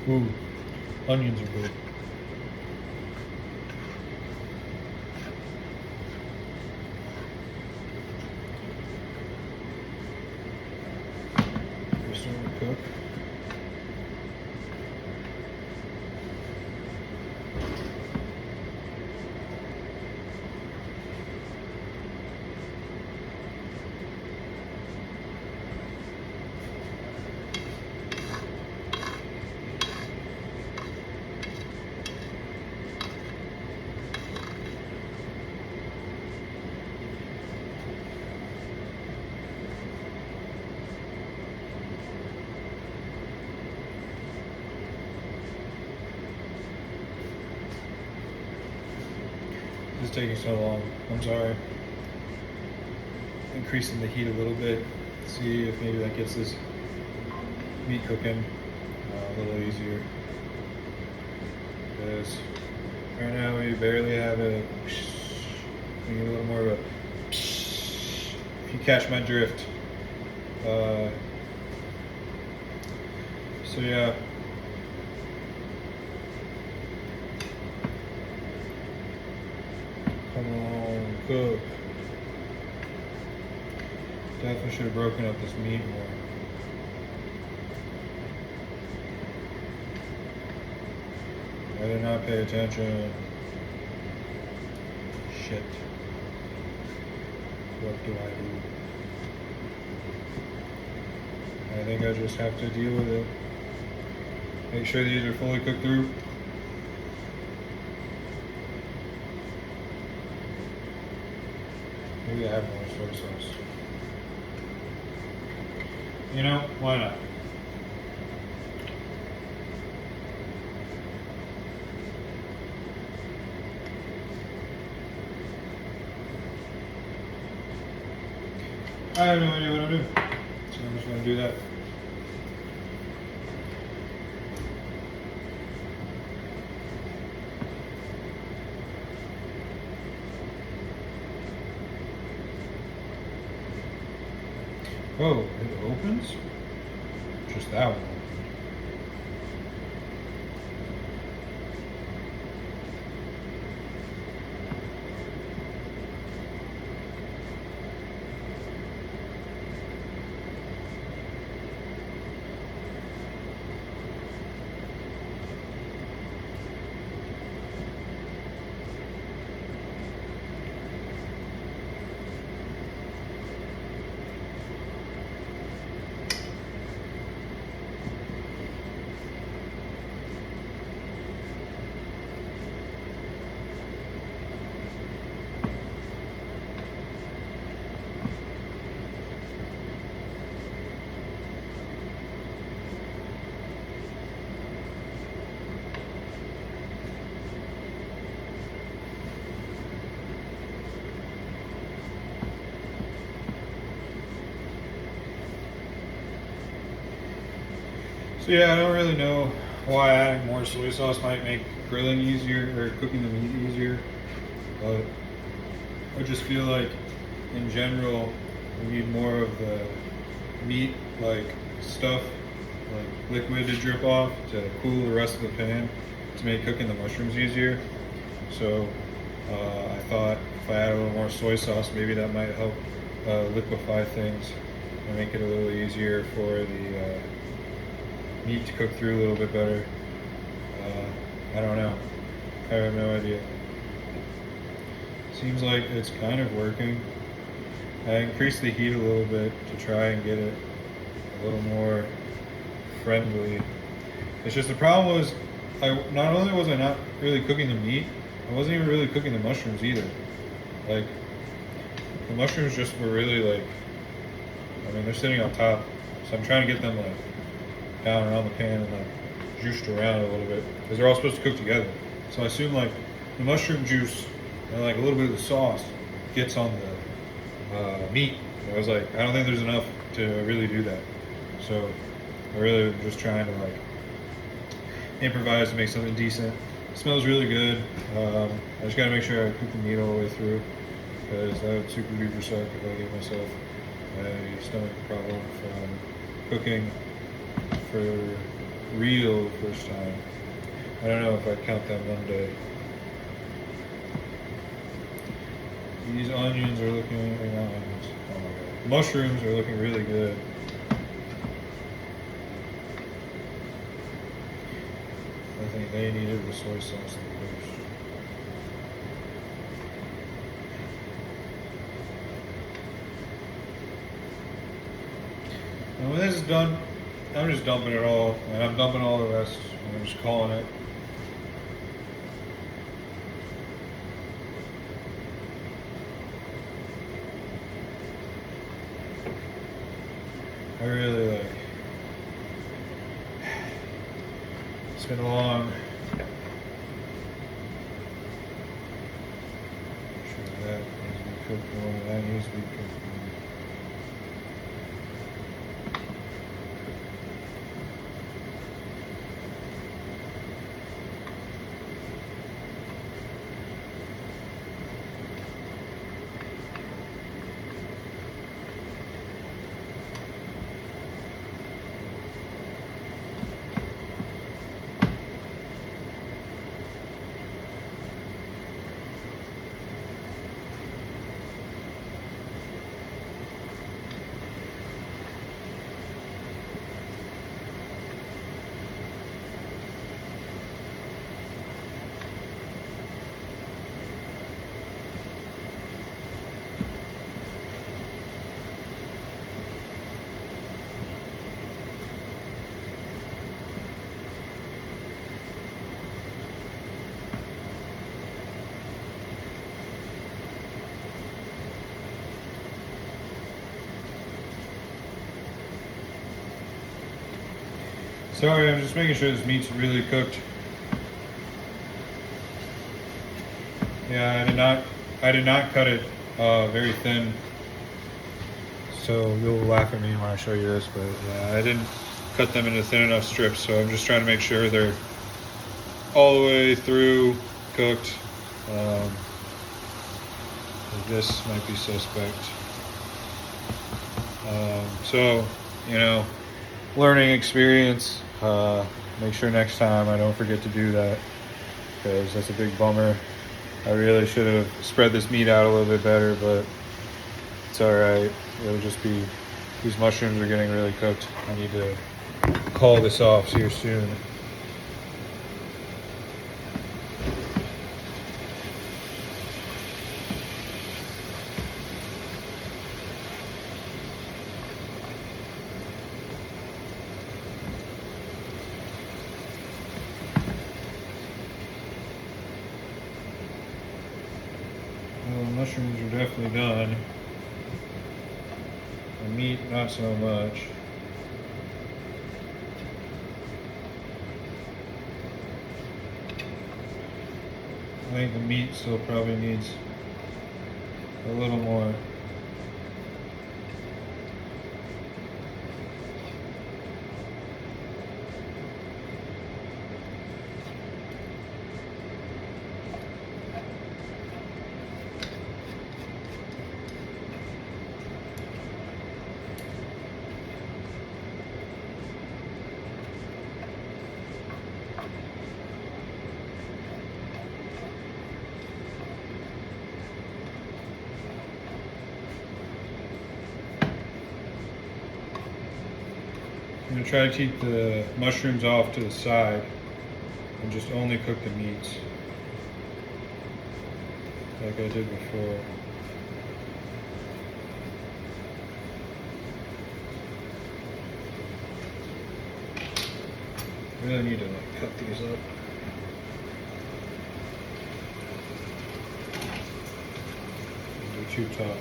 Ooh, onions are good. We're starting to cook. It's taking so long. I'm sorry. Increasing the heat a little bit. See if maybe that gets this meat cooking a little easier. Because right now we barely have a. We need a little more of a. If you catch my drift. So yeah. Come on, cook. Definitely should have broken up this meat more. I did not pay attention. Shit. What do I do? think I just have to deal with it. Make sure these are fully cooked through. Maybe I have more soy sauce. You know, why not? I have no idea what I'm doing, so I'm just going to do that. Oh, it opens? Just that one. So yeah, I don't really know why adding more soy sauce might make grilling easier or cooking the meat easier, but I just feel like in general we need more of the meat like stuff, like liquid to drip off to cool the rest of the pan to make cooking the mushrooms easier. So I thought if I add a little more soy sauce, maybe that might help liquefy things and make it a little easier for the meat to cook through a little bit better. I don't know. I have no idea. Seems like it's kind of working. I increased the heat a little bit to try and get it a little more friendly. It's just the problem was, not only was I not really cooking the meat, I wasn't even really cooking the mushrooms either. Like, the mushrooms just were really like, I mean, they're sitting on top, so I'm trying to get them like down around the pan and like juiced around a little bit because they're all supposed to cook together. So I assume like the mushroom juice and like a little bit of the sauce gets on the meat. And I was like, I don't think there's enough to really do that. So I really am just trying to like improvise to make something decent. It smells really good. I just gotta make sure I cook the meat all the way through because that would super duper suck if I gave myself a stomach problem from cooking for real the first time. I don't know if I'd count that Monday. These onions are looking, or not onions, oh my god. Mushrooms are looking really good. I think they needed the soy sauce the most. And when this is done, I'm just dumping it all, and I'm dumping all the rest, and I'm just calling it. I really like, it's been long. Make sure that needs to be cooked more, and that needs to be cooked more. Sorry, I'm just making sure this meat's really cooked. Yeah, I did not cut it very thin. So you'll laugh at me when I show you this, but yeah, I didn't cut them into thin enough strips. So I'm just trying to make sure they're all the way through cooked. This might be suspect. So, you know, learning experience. Make sure next time I don't forget to do that, because that's a big bummer. I really should have spread this meat out a little bit better, but it's all right. It'll just be, these mushrooms are getting really cooked. I need to call this off here soon. Well, the mushrooms are definitely done. The meat, not so much. I think the meat still probably needs a little more. I'm going to try to keep the mushrooms off to the side and just only cook the meats like I did before. I really need to like cut these up. They're too tough.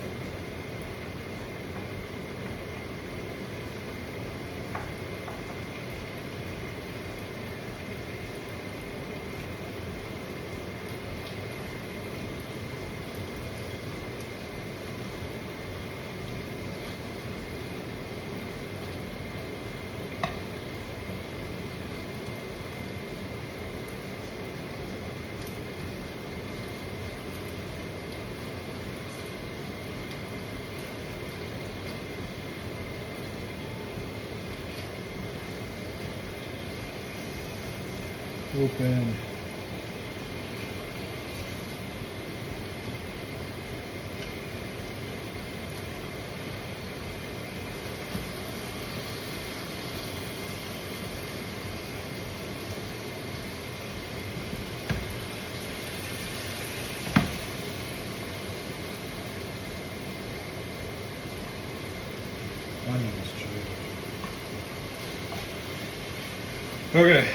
Open. Onions, okay.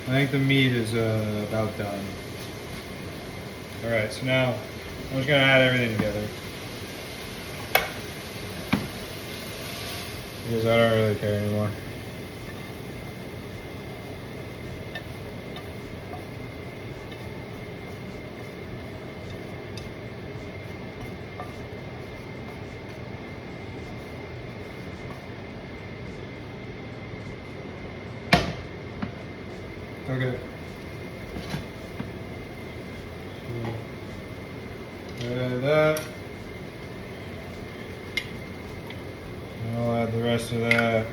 I think the meat is about done. All right, so now I'm just gonna add everything together, because I don't really care anymore. Okay. Add that. And I'll add the rest of that.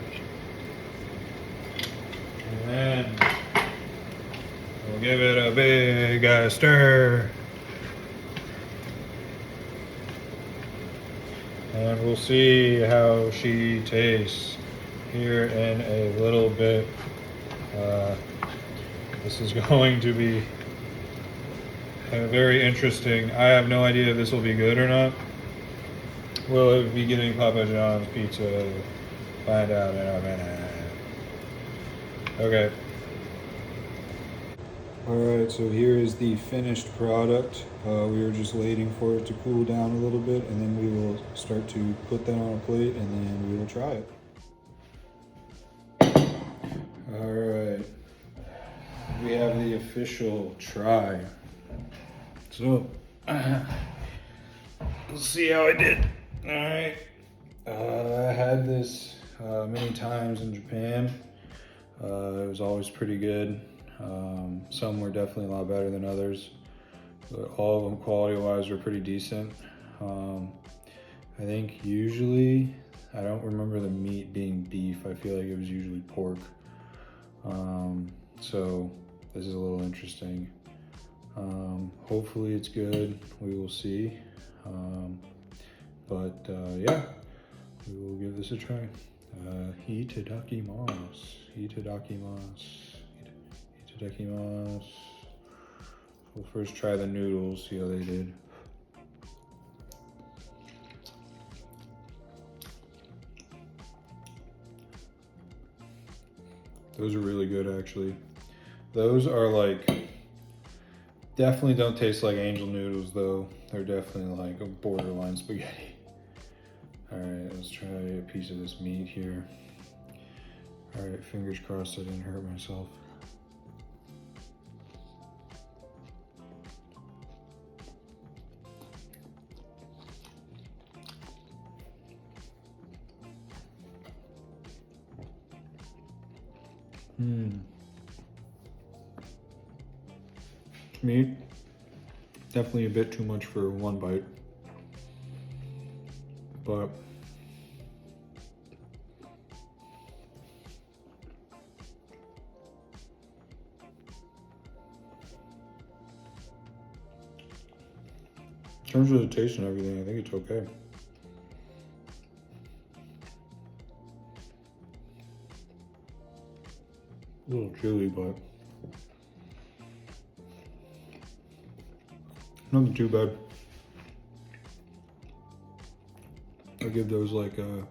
And then we'll give it a big stir. And we'll see how she tastes here in a little bit. This is going to be very interesting. I have no idea if this will be good or not. We'll be getting Papa John's pizza. Find out in a minute. Okay. Alright, so here is the finished product. We were just waiting for it to cool down a little bit, and then we will start to put that on a plate, and then we will try it. Alright, we have the official try. So, let's see how I did. Alright, I had this many times in Japan. It was always pretty good. Some were definitely a lot better than others, but all of them quality-wise were pretty decent. I think usually, I don't remember the meat being beef. I feel like it was usually pork. So this is a little interesting. Hopefully it's good. We will see. Yeah, we will give this a try. Itadakimasu. Itadakimasu. Itadakimasu. We'll first try the noodles, see how they did. Those are really good, actually. Those are like, definitely don't taste like angel noodles though. They're definitely like a borderline spaghetti. All right, let's try a piece of this meat here. All right, fingers crossed I didn't hurt myself. Meat, definitely a bit too much for one bite, but in terms of the taste and everything, I think it's okay. A little chewy, but nothing too bad. I give those like a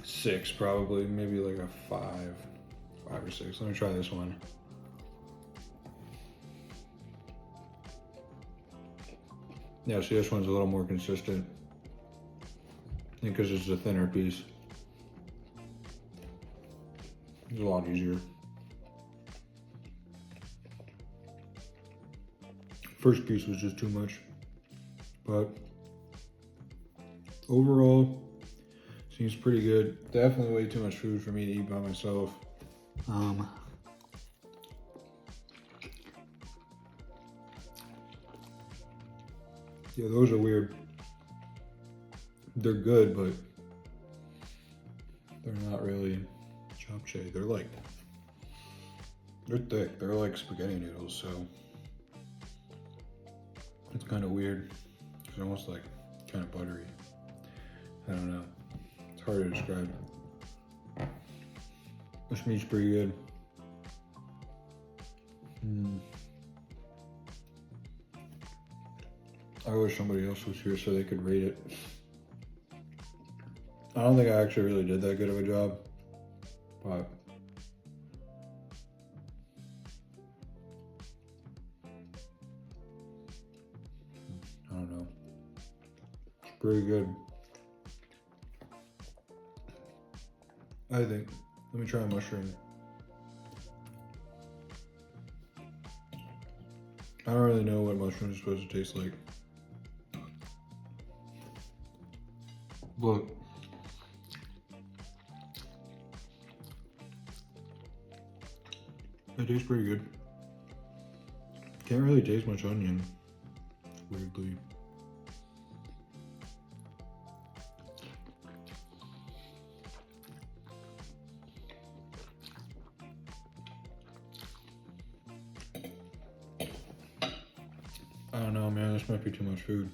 6 probably, maybe like a 5 or 6. Let me try this one. Yeah, see, this one's a little more consistent. I think because it's a thinner piece. It's a lot easier. First piece was just too much, but overall seems pretty good. Definitely way too much food for me to eat by myself. Yeah, those are weird. They're good, but they're not really japchae. They're thick. They're like spaghetti noodles, so it's kind of weird. It's almost like kind of buttery. I don't know. It's hard to describe. This meat's pretty good. I wish somebody else was here so they could rate it. I don't think I actually really did that good of a job, but I don't know. It's pretty good, I think. Let me try a mushroom. I don't really know what mushrooms are supposed to taste like, but it tastes pretty good. Can't really taste much onion, weirdly. I don't know, man, this might be too much food.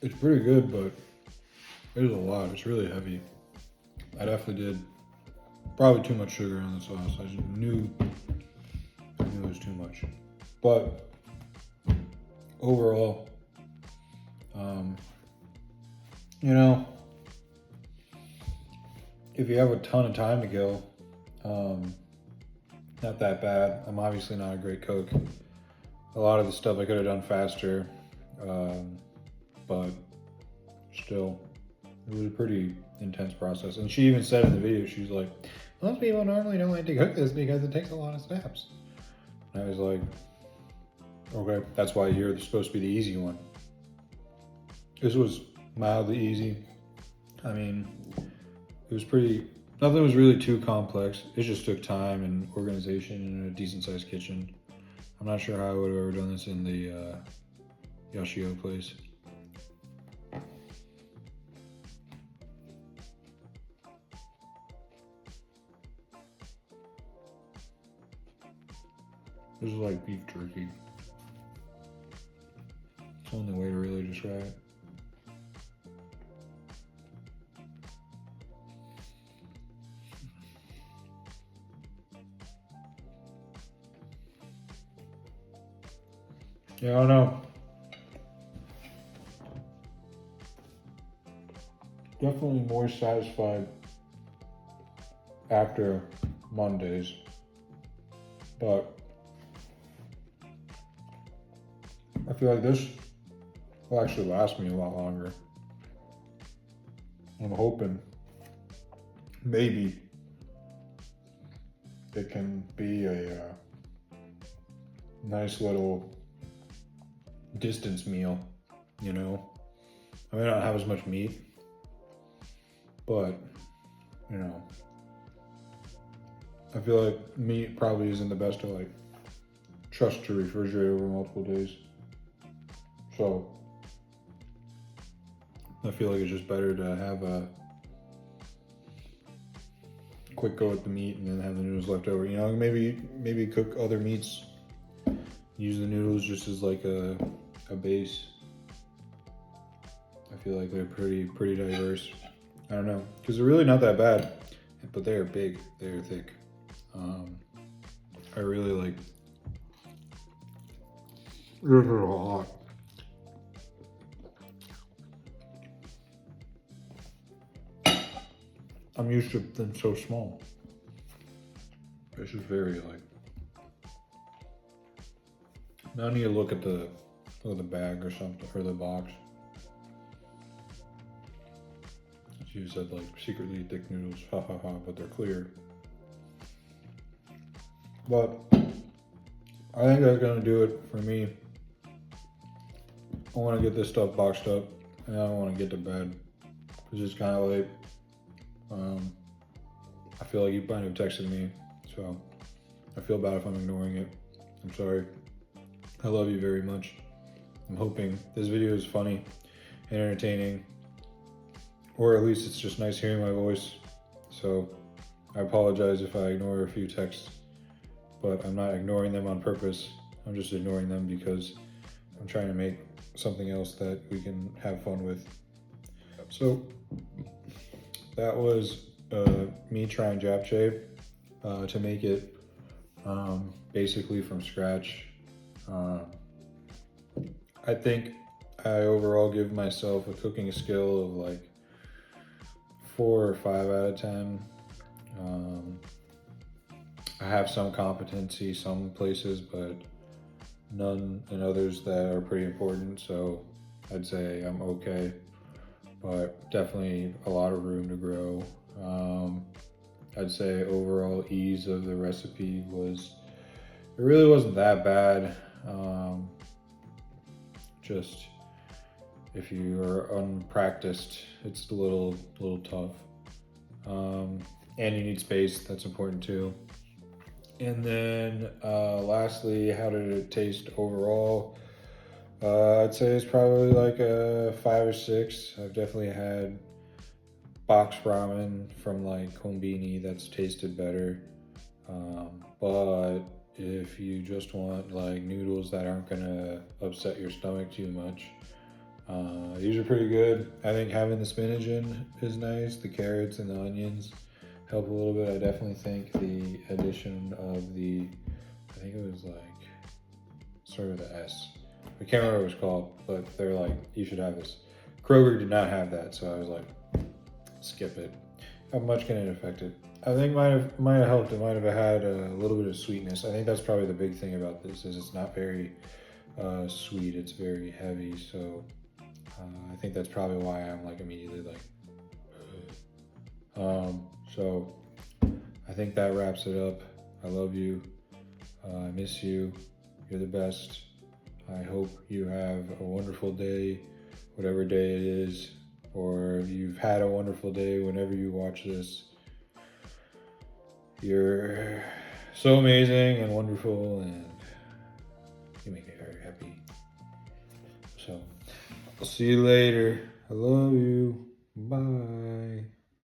It's pretty good, but it is a lot. It's really heavy. I definitely did probably too much sugar on the sauce. I just knew it was too much. But overall, you know, if you have a ton of time to kill, not that bad. I'm obviously not a great cook. A lot of the stuff I could have done faster, but still, it was a pretty intense process. And she even said in the video, she's like, most people normally don't like to cook this because it takes a lot of steps. And I was like, okay, that's why you're supposed to be the easy one. This was mildly easy. I mean, it was nothing was really too complex. It just took time and organization in a decent sized kitchen. I'm not sure how I would have ever done this in the Yashio place. This is like beef jerky. It's the only way to really describe it. Yeah, I don't know. Definitely more satisfied after Mondays, but I feel like this will actually last me a lot longer. I'm hoping maybe it can be a nice little distance meal, you know? I may not have as much meat, but, you know, I feel like meat probably isn't the best to like trust to refrigerate over multiple days. So I feel like it's just better to have a quick go at the meat and then have the noodles left over. You know, maybe cook other meats. Use the noodles just as like a base. I feel like they're pretty diverse. I don't know, because they're really not that bad, but they are big. They are thick. I really like. This is a lot. I'm used to them so small. This is very like. Now I need to look at the bag or something, or the box. You said like secretly thick noodles, ha ha ha, but they're clear. But I think that's gonna do it for me. I want to get this stuff boxed up, and I don't want to get to bed because it's kind of late. I feel like you might have texted me, so I feel bad if I'm ignoring it. I'm sorry. I love you very much. I'm hoping this video is funny and entertaining, or at least it's just nice hearing my voice. So I apologize if I ignore a few texts, but I'm not ignoring them on purpose. I'm just ignoring them because I'm trying to make something else that we can have fun with. So that was me trying japchae to make it basically from scratch. I think I overall give myself a cooking skill of like 4 or 5 out of 10. I have some competency some places, but none in others that are pretty important. So I'd say I'm okay, but definitely a lot of room to grow. I'd say overall ease of the recipe it really wasn't that bad. Just if you are unpracticed, it's a little tough. And you need space, that's important too. And then lastly, how did it taste overall? I'd say it's probably like a 5 or 6. I've definitely had box ramen from like Konbini that's tasted better. But if you just want like noodles that aren't gonna upset your stomach too much, these are pretty good. I think having the spinach in is nice. The carrots and the onions help a little bit. I definitely think the addition of I think it was like sort of the S, I can't remember what it was called, but they're like, you should have this. Kroger did not have that, so I was like, skip it. How much can it affect it? I think might have helped. It might have had a little bit of sweetness. I think that's probably the big thing about this is it's not very sweet. It's very heavy. So I think that's probably why I'm like immediately like. So I think that wraps it up. I love you. I miss you. You're the best. I hope you have a wonderful day, whatever day it is, or you've had a wonderful day whenever you watch this. You're so amazing and wonderful, and you make me very happy. So, I'll see you later. I love you. Bye.